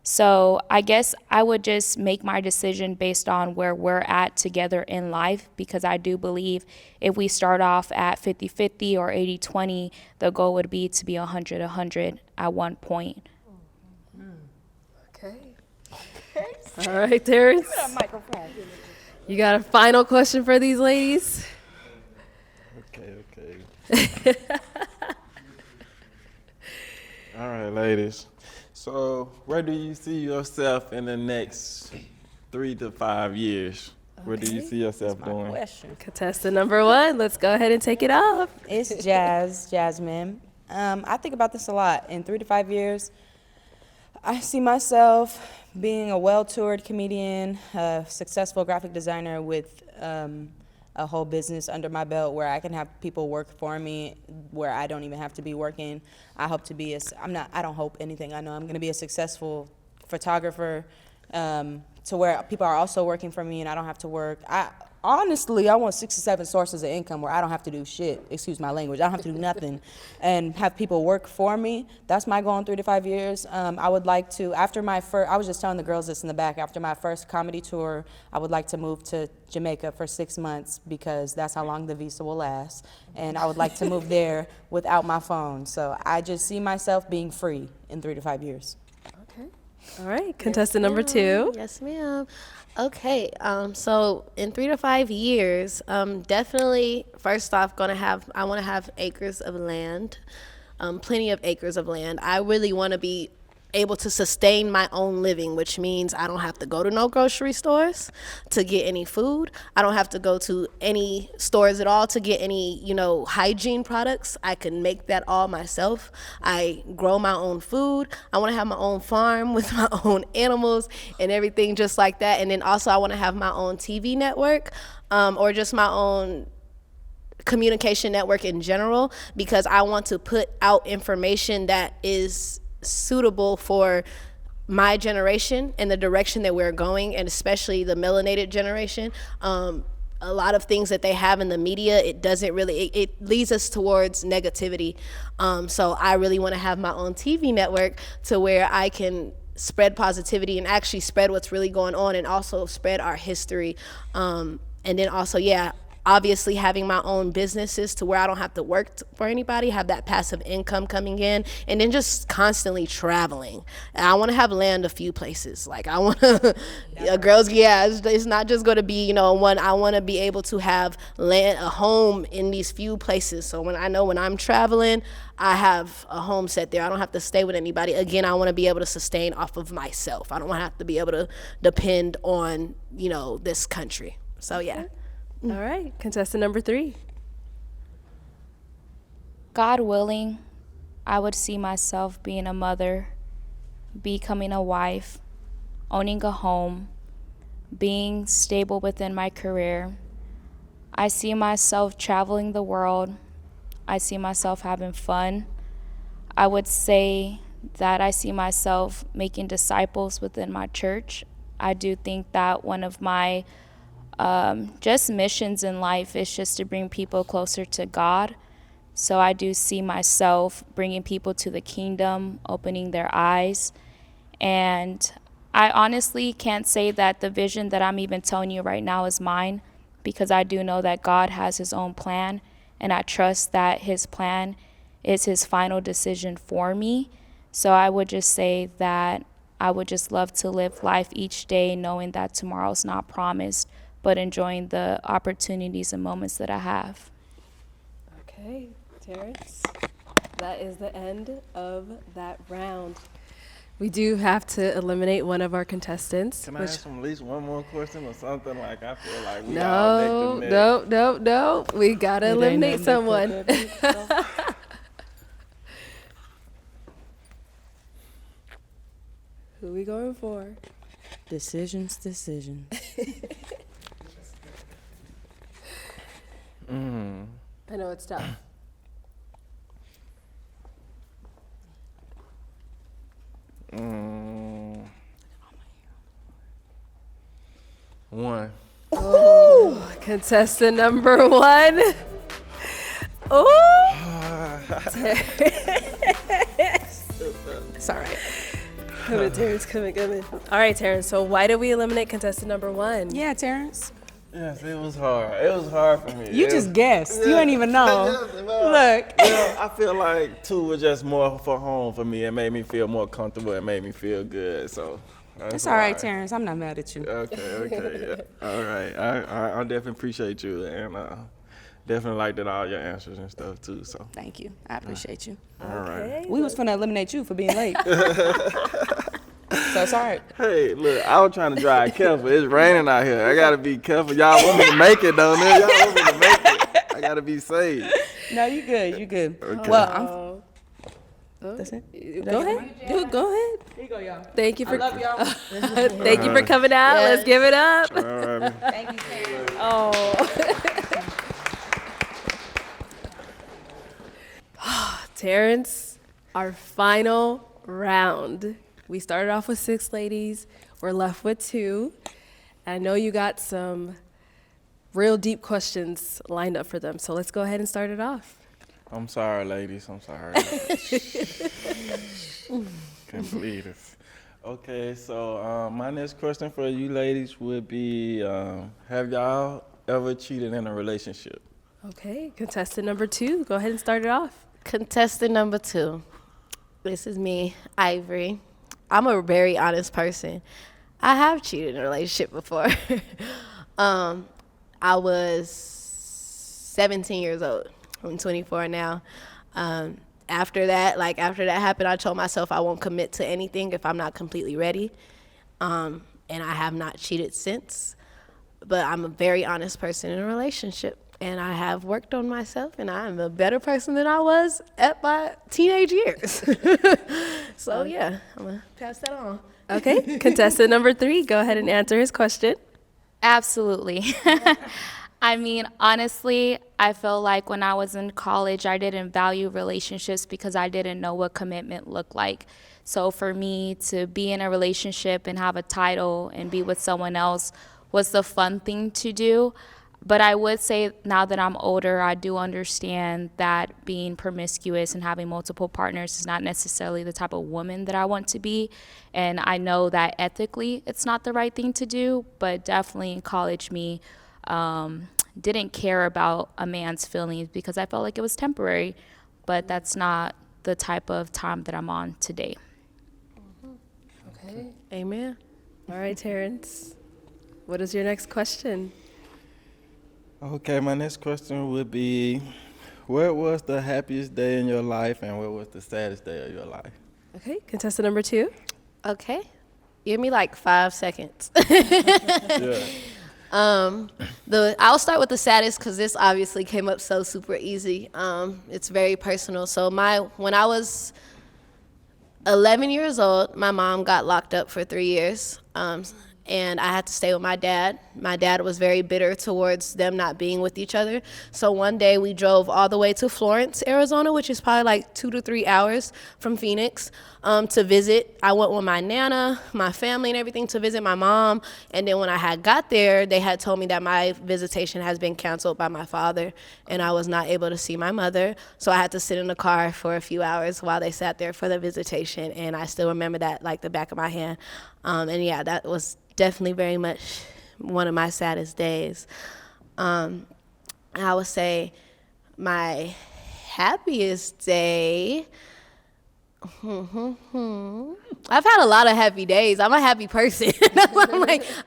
So I guess I would just make my decision based on where we're at together in life, because I do believe if we start off at 50-50 or 80-20, the goal would be to be 100-100 at one point. Okay. All right, Terrance. You got a final question for these ladies? Okay. All right, ladies. So where do you see yourself in the next 3 to 5 years? Where do you see yourself doing? Question. Contestant number 1, let's go ahead and take it off. It's Jasmine. I think about this a lot. In 3 to 5 years, I see myself being a well-toured comedian, a successful graphic designer with a whole business under my belt where I can have people work for me, where I don't even have to be working. I hope to be I don't hope anything. I know I'm going to be a successful photographer, to where people are also working for me and I don't have to work. Honestly, I want 6 or 7 sources of income where I don't have to do shit, excuse my language, I don't have to do nothing, and have people work for me. That's my goal in 3 to 5 years. I would like to, after my first, I was just telling the girls this in the back, after my first comedy tour, I would like to move to Jamaica for 6 months because that's how long the visa will last. And I would like to move there without my phone. So I just see myself being free in 3 to 5 years. Okay. All right, contestant number 2. Yes, ma'am. Okay, so in 3 to 5 years, definitely first off I want to have acres of land, plenty of acres of land. I really want to be able to sustain my own living, which means I don't have to go to no grocery stores to get any food. I don't have to go to any stores at all to get any, hygiene products. I can make that all myself. I grow my own food. I want to have my own farm with my own animals and everything just like that. And then also I want to have my own TV network, or just my own communication network in general, because I want to put out information that is suitable for my generation and the direction that we're going, and especially the melanated generation. A lot of things that they have in the media, it leads us towards negativity. So I really want to have my own TV network to where I can spread positivity and actually spread what's really going on, and also spread our history. And then also, obviously having my own businesses to where I don't have to work for anybody, have that passive income coming in, and then just constantly traveling. And I want to have land a few places. Like I want to, girls, it's not just going to be, one. I want to be able to have land, a home in these few places. So when I'm traveling, I have a home set there. I don't have to stay with anybody. Again, I want to be able to sustain off of myself. I don't want to have to be able to depend on, this country. So yeah. All right, contestant number 3. God willing, I would see myself being a mother, becoming a wife, owning a home, being stable within my career. I see myself traveling the world. I see myself having fun. I would say that I see myself making disciples within my church. I do think that one of my just missions in life is just to bring people closer to God. So I do see myself bringing people to the kingdom, opening their eyes. And I honestly can't say that the vision that I'm even telling you right now is mine, because I do know that God has his own plan, and I trust that his plan is his final decision for me. So I would just say that I would just love to live life each day knowing that tomorrow's not promised, but enjoying the opportunities and moments that I have. Okay, Terrance, that is the end of that round. We do have to eliminate one of our contestants. Can I ask him at least one more question or something? Like, I feel like we all neck to neck. No. We got to eliminate someone. Who we going for? Decisions. I know it's tough. One. Oh, contestant number 1. Oh. It's all right. Come in, Terrance. Come in. All right, Terrance. So why did we eliminate contestant number 1? Yeah, Terrance. Yes, it was hard. It was hard for me. You just guessed. You ain't even know. Look. I feel like 2 was just more for home for me. It made me feel more comfortable. It made me feel good. So it's all right, Terrance. I'm not mad at you. Okay. Yeah. All right. I definitely appreciate you, and definitely liked all your answers and stuff too. So thank you. I appreciate you. All right. We was finna eliminate you for being late. So it's all right. Hey, look, I was trying to drive careful. It's raining out here. I gotta be careful. Y'all want me to make it, don't you? Y'all want me to make it. I gotta be safe. No, you good. Okay. Well, that's it. Go ahead. Dude, go ahead. Here you go, y'all. Thank you for love y'all. Thank you for coming out. Let's give it up. All right. Thank you, Terrance. Oh. Terrance, our final round. We started off with 6 ladies. We're left with 2. I know you got some real deep questions lined up for them, so let's go ahead and start it off. I'm sorry, ladies. I'm sorry. Can't believe this. Okay, so my next question for you ladies would be, have y'all ever cheated in a relationship? Okay, contestant number 2, go ahead and start it off. Contestant number 2. This is me, Ivory. I'm a very honest person. I have cheated in a relationship before. I was 17 years old. I'm 24 now. After that happened, I told myself I won't commit to anything if I'm not completely ready. And I have not cheated since. But I'm a very honest person in a relationship. And I have worked on myself, and I am a better person than I was at my teenage years. So, yeah, I'm going to pass that on. Okay, contestant number 3, go ahead and answer his question. Absolutely. I mean, honestly, I feel like when I was in college, I didn't value relationships because I didn't know what commitment looked like. So for me to be in a relationship and have a title and be with someone else was the fun thing to do. But I would say now that I'm older, I do understand that being promiscuous and having multiple partners is not necessarily the type of woman that I want to be. And I know that ethically it's not the right thing to do, but definitely in college me didn't care about a man's feelings because I felt like it was temporary. But that's not the type of time that I'm on today. Okay, amen. All right, Terrance, what is your next question? Okay, my next question would be, what was the happiest day in your life and what was the saddest day of your life? Okay, contestant number 2. Okay. Give me like 5 seconds. Yeah. I'll start with the saddest because this obviously came up so super easy. It's very personal. So when I was 11 years old, my mom got locked up for 3 years. And I had to stay with my dad. My dad was very bitter towards them not being with each other. So one day we drove all the way to Florence, Arizona, which is probably like 2 to 3 hours from Phoenix, to visit. I went with my nana, my family and everything to visit my mom. And then when I had got there, they had told me that my visitation has been canceled by my father and I was not able to see my mother. So I had to sit in the car for a few hours while they sat there for the visitation. And I still remember that like the back of my hand. And yeah, that was definitely very much one of my saddest days. I would say my happiest day, I've had a lot of happy days. I'm a happy person.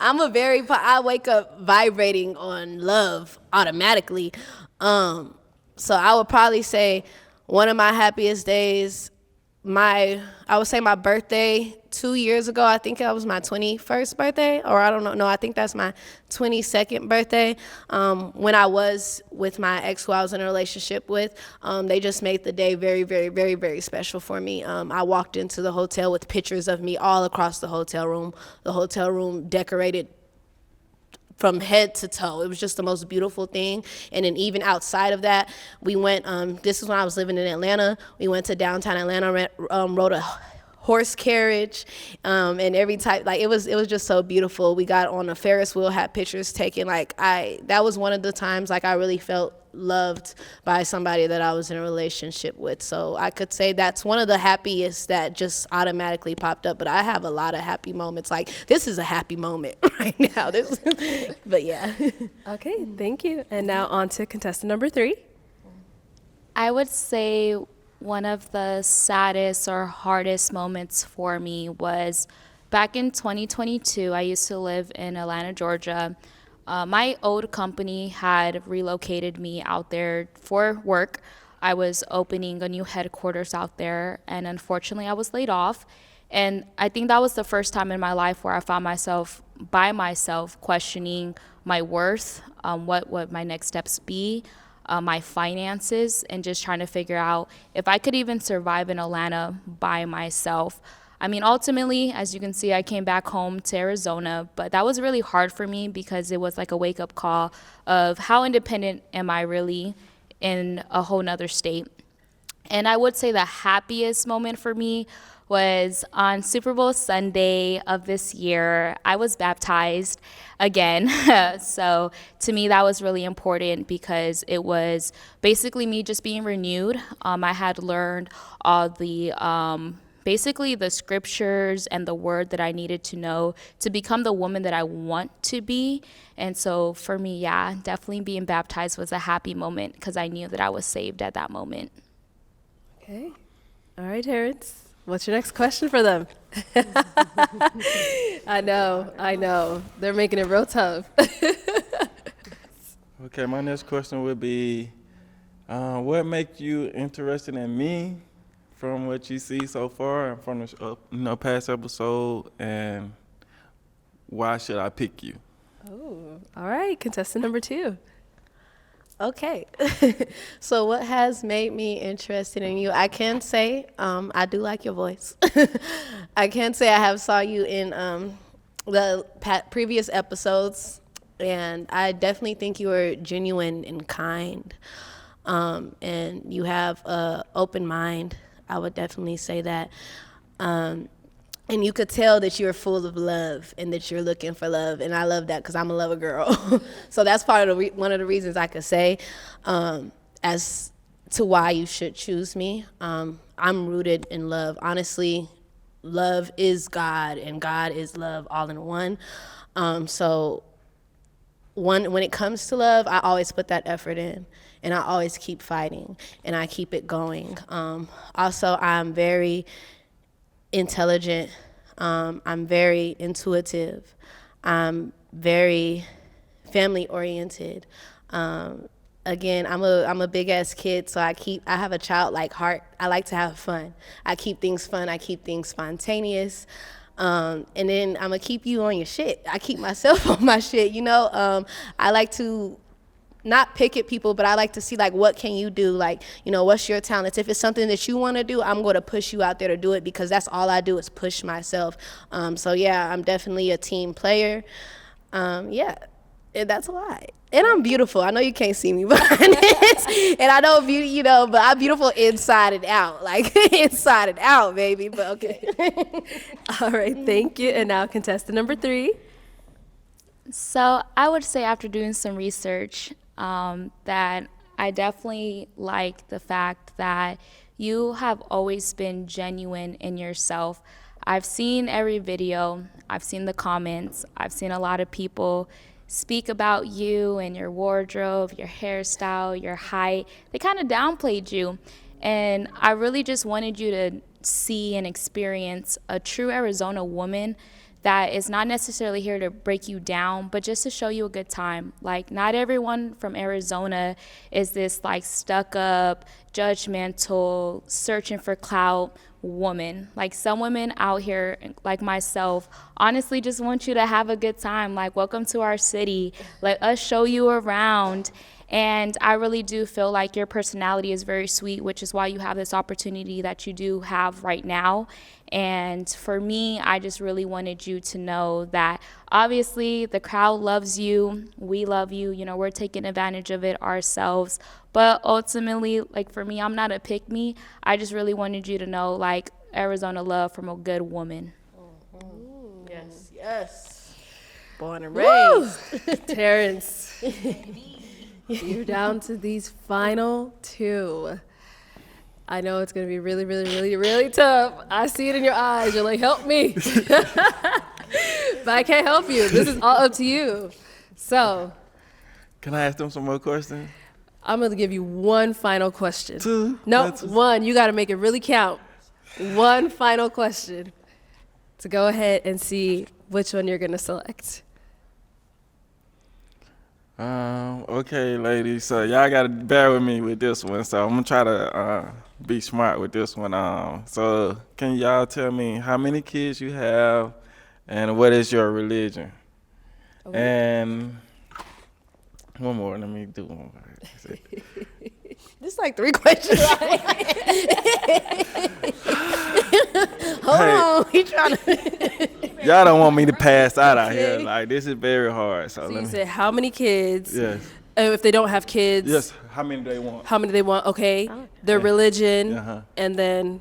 I wake up vibrating on love automatically. So I would probably say one of my happiest days, I would say my birthday 2 years ago. I think that was my 21st birthday, or I don't know. No, I think that's my 22nd birthday. When I was with my ex who I was in a relationship with, they just made the day very, very, very, very special for me. I walked into the hotel with pictures of me all across the hotel room decorated from head to toe. It was just the most beautiful thing. And then even outside of that, we went, this is when I was living in Atlanta. We went to downtown Atlanta, rode a horse carriage, and every type, like it was just so beautiful. We got on a Ferris wheel, had pictures taken. That was one of the times like I really felt loved by somebody that I was in a relationship with. So I could say that's one of the happiest that just automatically popped up. But I have a lot of happy moments. Like this is a happy moment right now. But yeah. Okay, thank you. And now on to contestant number 3. I would say one of the saddest or hardest moments for me was back in 2022. I used to live in Atlanta, Georgia. My old company had relocated me out there for work. I was opening a new headquarters out there, and unfortunately I was laid off. And I think that was the first time in my life where I found myself by myself questioning my worth, what my next steps be, my finances, and just trying to figure out if I could even survive in Atlanta by myself. I mean, ultimately, as you can see, I came back home to Arizona, but that was really hard for me because it was like a wake-up call of how independent am I really in a whole nother state. And I would say the happiest moment for me was on Super Bowl Sunday of this year. I was baptized again. So to me, that was really important because it was basically me just being renewed. I had learned all the basically the scriptures and the word that I needed to know to become the woman that I want to be. And so for me, yeah, definitely being baptized was a happy moment because I knew that I was saved at that moment. Okay. All right, Terrance. What's your next question for them? I know. They're making it real tough. Okay, my next question would be, what makes you interested in me from what you see so far and from the past episode, and why should I pick you? Oh, all right. Contestant number 2. Okay. So what has made me interested in you? I can say I do like your voice. I can say I have saw you in the previous episodes, and I definitely think you are genuine and kind, and you have an open mind. I would definitely say that. And you could tell that you're full of love and that you're looking for love. And I love that because I'm a lover girl. So that's part of one of the reasons I could say as to why you should choose me. I'm rooted in love. Honestly, love is God and God is love all in one. So when it comes to love, I always put that effort in. And I always keep fighting and I keep it going. Also, I'm very intelligent. I'm very intuitive. I'm very family oriented. Again, I'm a big ass kid, so I have a childlike heart. I like to have fun. I keep things fun. I keep things spontaneous. And then I'm gonna keep you on your shit. I keep myself on my shit. I like to not pick at people, but I like to see like what can you do, like what's your talents. If it's something that you want to do, I'm going to push you out there to do it because that's all I do is push myself. So yeah, I'm definitely a team player. Yeah, and that's why. And I'm beautiful. I know you can't see me behind this, and I know beauty, but I'm beautiful inside and out, like inside and out, baby. But okay. All right, thank you. And now contestant number 3. So I would say after doing some research that I definitely like the fact that you have always been genuine in yourself. I've seen every video, I've seen the comments, I've seen a lot of people speak about you and your wardrobe, your hairstyle, your height. They kind of downplayed you. And I really just wanted you to see and experience a true Arizona woman that is not necessarily here to break you down, but just to show you a good time. Like, not everyone from Arizona is this like stuck up, judgmental, searching for clout woman. Like, some women out here, like myself, honestly just want you to have a good time. Like, welcome to our city. Let us show you around. And I really do feel like your personality is very sweet, which is why you have this opportunity that you do have right now. And for me, I just really wanted you to know that obviously the crowd loves you. We love you. We're taking advantage of it ourselves. But ultimately, like for me, I'm not a pick me. I just really wanted you to know like Arizona love from a good woman. Yes. Born and raised. Terrance, you're down to these final 2. I know it's going to be really, really, really, really tough. I see it in your eyes. You're like, help me. But I can't help you. This is all up to you. So. Can I ask them some more questions? I'm going to give you one final question. 2? No, 1. You got to make it really count. One final question to go ahead and see which one you're going to select. Okay, ladies. So y'all gotta bear with me with this one. So I'm gonna try to be smart with this one. So can y'all tell me how many kids you have, and what is your religion? Okay. And one more. Let me do one more. This is like 3 questions. Hold on, he trying to. Y'all don't want me to pass out here. Like, this is very hard. So you said how many kids? Yes. If they don't have kids, Yes. How many do they want? how many they want? Okay, Oh. their religion, Uh-huh. and then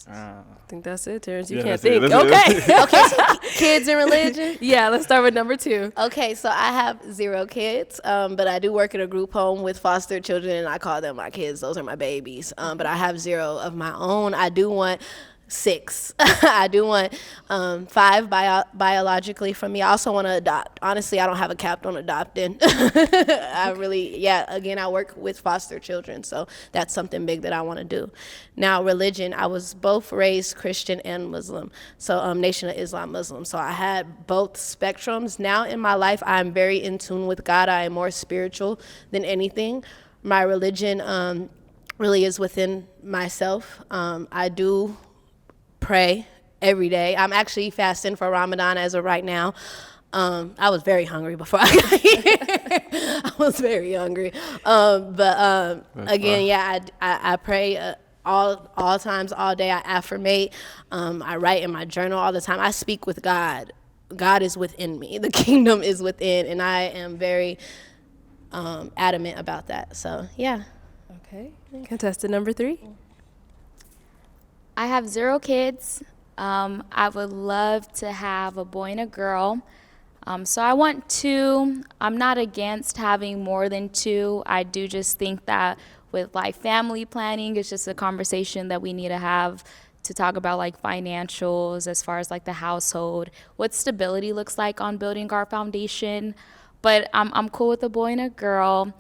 I think that's it, Terrance. You Yeah, can't that's it, think. that's it. Okay. Okay, so kids and religion. Yeah, let's start with number 2. Okay, so I have 0 kids, but I do work at a group home with foster children, and I call them my kids. Those are my babies. But I have 0 of my own. I do want 6. I do want 5 biologically from me. I also want to adopt. Honestly, I don't have a cap on adopting. Again, I work with foster children, so that's something big that I want to do. Now, religion, I was both raised Christian and Muslim, so Nation of Islam Muslim. So I had both spectrums. Now in my life, I'm very in tune with God. I am more spiritual than anything. My religion really is within myself. I do pray every day. I'm actually fasting for Ramadan as of right now. I was very hungry before I got here. I was very hungry. I pray all times, all day. I affirmate. I write in my journal all the time. I speak with God. God is within me. The kingdom is within, and I am very adamant about that. So, yeah. Okay. Contestant number 3. I have 0 kids. I would love to have a boy and a girl. So I want 2. I'm not against having more than 2. I do just think that with like family planning, it's just a conversation that we need to have to talk about like financials as far as like the household, what stability looks like on building our foundation. But I'm cool with a boy and a girl.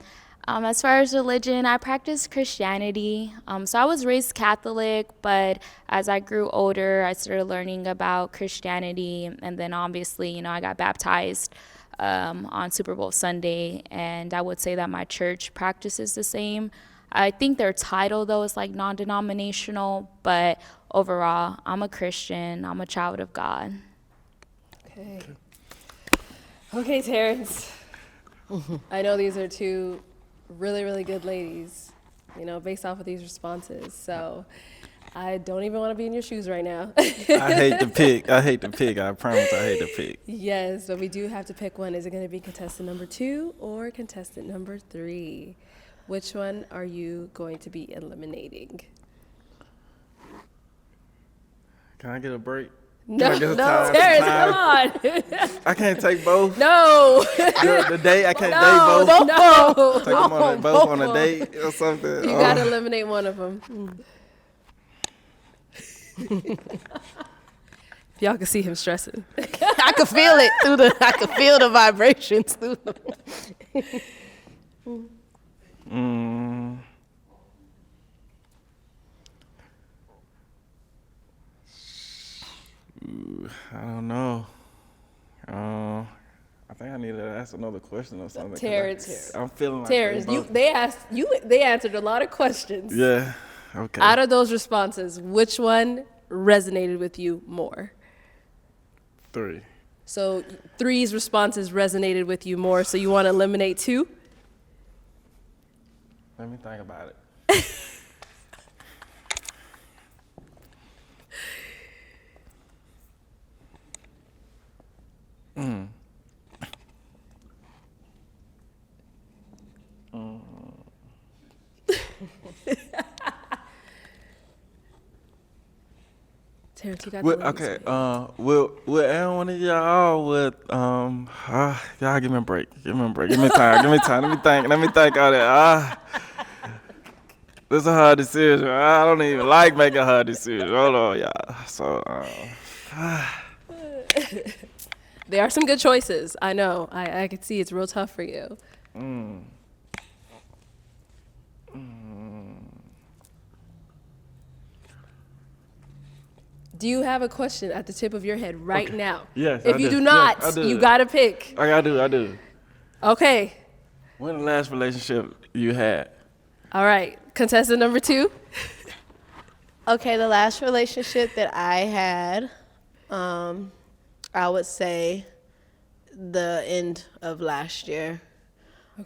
As far as religion, I practice Christianity. So I was raised Catholic, but as I grew older, I started learning about Christianity. And then obviously, I got baptized on Super Bowl Sunday. And I would say that my church practices the same. I think their title, though, is like non-denominational. But overall, I'm a Christian. I'm a child of God. Okay, Terrance. I know these are 2 really, really good ladies, based off of these responses. So I don't even want to be in your shoes right now. I hate to pick. I promise I hate to pick. Yes, but we do have to pick one. Is it going to be contestant number 2 or contestant number 3? Which one are you going to be eliminating? Can I get a break? No, Can I get a no, time? Terrance, come on. I can't take both. No. The date I can't No, date both. no. Take them both on a date or something. You got to eliminate one of them. If y'all can see him stressing. I could feel it I could feel the vibrations through I don't know. I think I need to ask another question or something. Terrance. I'm feeling like Terrance, they answered a lot of questions. Yeah. Okay. Out of those responses, which one resonated with you more? 3. So 3's responses resonated with you more, so you want to eliminate 2? Let me think about it. Terrance, you got Okay. Will Aaron one of y'all y'all give me a break. Give me time. Let me think all that. This is a hard decision. I don't even like making hard decisions. Hold on, y'all. So There are some good choices. I know. I can see it's real tough for you. Do you have a question at the tip of your head right now? Yes, If I you do. do not, Yes, I do. you gotta pick. I do. Okay. When the last relationship you had? All right. Contestant number 2. Okay, the last relationship that I had, I would say the end of last year.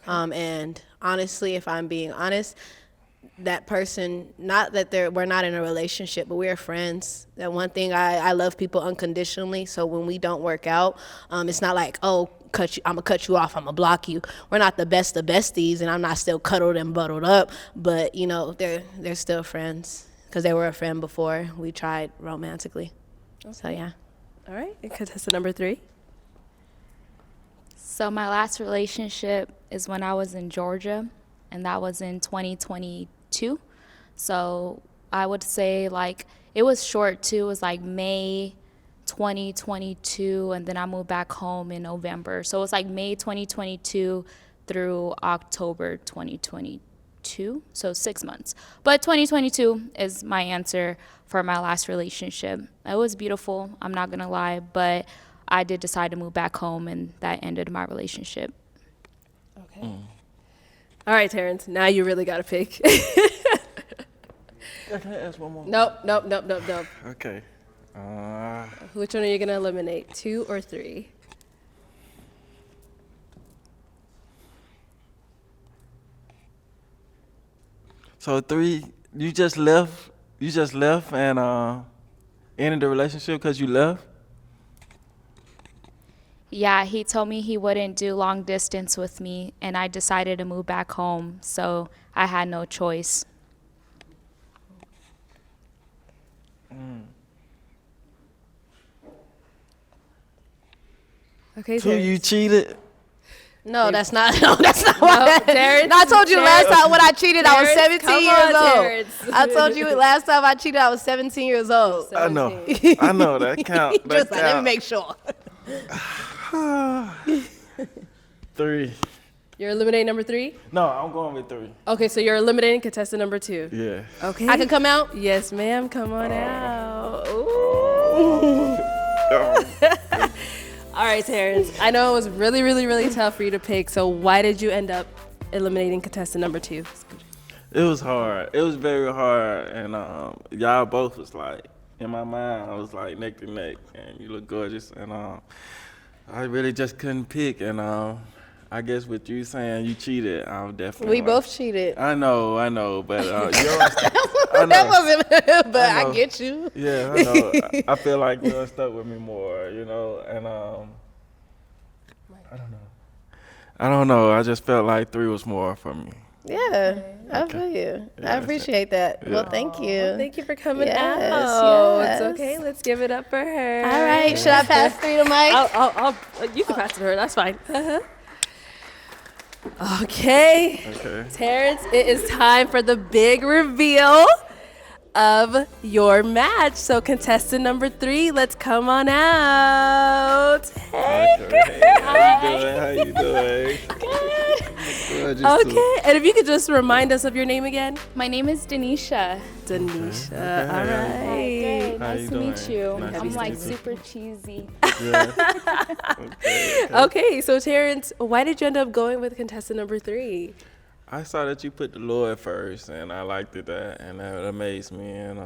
And honestly, if I'm being honest, that person, not that we're not in a relationship, but we're friends. That one thing, I love people unconditionally. So when we don't work out, it's not like, oh, I'm gonna cut you off, I'm gonna block you. We're not the best of besties, and I'm not still cuddled and bundled up, but you know, they're still friends because they were a friend before we tried romantically. So yeah. All right, and contestant number 3. So my last relationship is when I was in Georgia, and that was in 2022. So I would say like it was short too. It was like May 2022, and then I moved back home in November. So it was like May 2022 through October 2022. So 6 months. But 2022 is my answer for my last relationship. It was beautiful, I'm not gonna lie, but I did decide to move back home, and that ended my relationship. Okay. All right, Terrance, now you really got to pick. Can I ask one more? Nope. Okay. Which one are you going to eliminate, 2 or 3? So 3, you just left and ended the relationship because you left? Yeah, he told me he wouldn't do long distance with me, and I decided to move back home, so I had no choice. Okay, 2, you cheated? No, that's not why. Terrance, No, I told you last time when I cheated, I was Terrance, 17 come years on, old. Terrance. I told you last time I cheated, I was 17 years old. I know that count. That Just like, let me count. make sure. 3. You're eliminating number 3? No, I'm going with 3. Okay, so you're eliminating contestant number 2. Yeah. Okay. I can come out? Yes, ma'am. Come on out. All right, Terrance. I know it was really, really, really tough for you to pick. So why did you end up eliminating contestant number 2? It was hard. It was very hard, and y'all both was like, in my mind, I was like neck to neck, and you look gorgeous, and I really just couldn't pick, and I guess with you saying you cheated, I'm definitely. We both cheated. I know, but yours. That wasn't, but I get you. Yeah, I know. I feel like yours stuck with me more, you know, and I don't know. I just felt like 3 was more for me. Yeah, I feel you. I appreciate that. Yeah. Well, thank you. Well, thank you for coming Yes, out. yes. It's okay. Let's give it up for her. All right, should I pass 3 to Mike? You can pass it to her. That's fine. Okay. Terrance, it is time for the big reveal of your match. So contestant number 3, let's come on out. Hey, How you doing? Good. Okay, and if you could just remind us of your name again. My name is Denisha. Denisha. All right. Good. How Nice you to meet doing? you. Nice to I'm meet like you. super cheesy. Okay, so Terrance, why did you end up going with contestant number 3? I saw that you put the Lord first, and I liked it, and that amazed me. And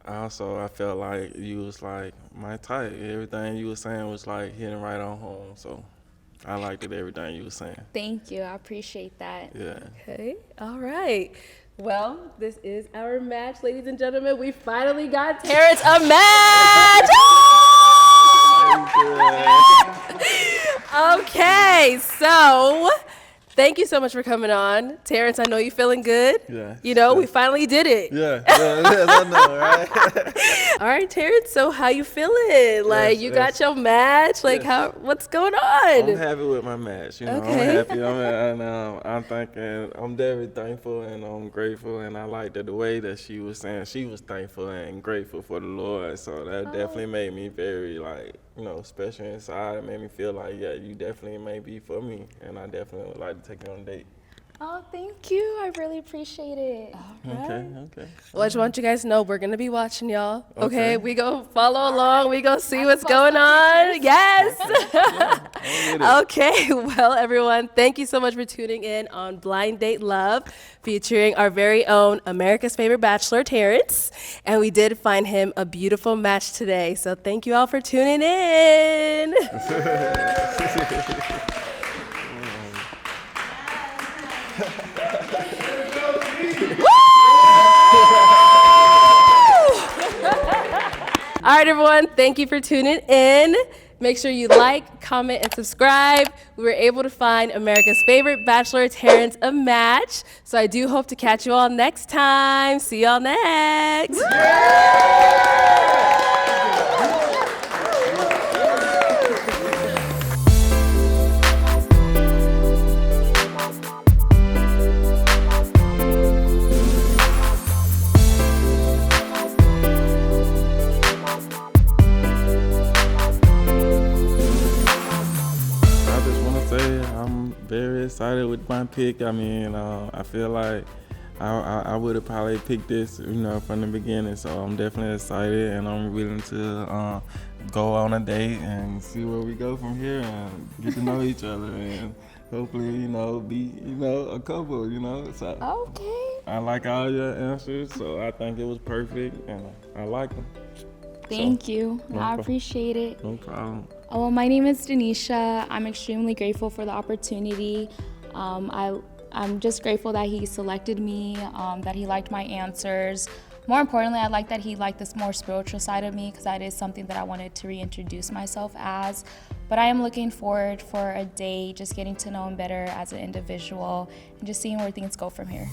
I felt like you was like my type. Everything you was saying was like hitting right on home. So I liked it, everything you was saying. Thank you. I appreciate that. Yeah. Okay, all right. Well, this is our match, ladies and gentlemen. We finally got Terrance a match! Okay, so thank you so much for coming on. Terrance, I know you're feeling good. Yeah. You know, we finally did it. Yeah, I know, right? All right, Terrance, so how you feeling? Like, you got your match? Like, what's going on? I'm happy with my match. You know, Okay. I'm happy. I'm thinking, I'm very thankful and I'm grateful. And I like the way that she was saying she was thankful and grateful for the Lord. So that definitely made me very, like, you know, special inside. It made me feel like, yeah, you definitely may be for me. And I definitely would like to take you on a date. Oh, thank you. I really appreciate it. Okay. Well, I just want you guys to know we're going to be watching y'all. Okay? Okay. We go follow along. We go see what's going on. Yes. Okay. Well, everyone, thank you so much for tuning in on Blind Date Love, featuring our very own America's Favorite Bachelor, Terrance. And we did find him a beautiful match today. So thank you all for tuning in. Woo! All right, everyone. Thank you for tuning in. Make sure you like, comment, and subscribe. We were able to find America's favorite bachelor, Terrance, a match. So I do hope to catch you all next time. See y'all next. I just want to say I'm very excited with my pick. I mean, I feel like I would have probably picked this, from the beginning. So I'm definitely excited, and I'm willing to go on a date and see where we go from here and get to know each other and hopefully, be, a couple, So Okay. I like all your answers, so I think it was perfect, and I like them. Thank you. no I problem. appreciate it. No problem. Oh, well, my name is Denisha. I'm extremely grateful for the opportunity. I'm just grateful that he selected me, that he liked my answers. More importantly, I like that he liked this more spiritual side of me because that is something that I wanted to reintroduce myself as. But I am looking forward for a day, just getting to know him better as an individual and just seeing where things go from here.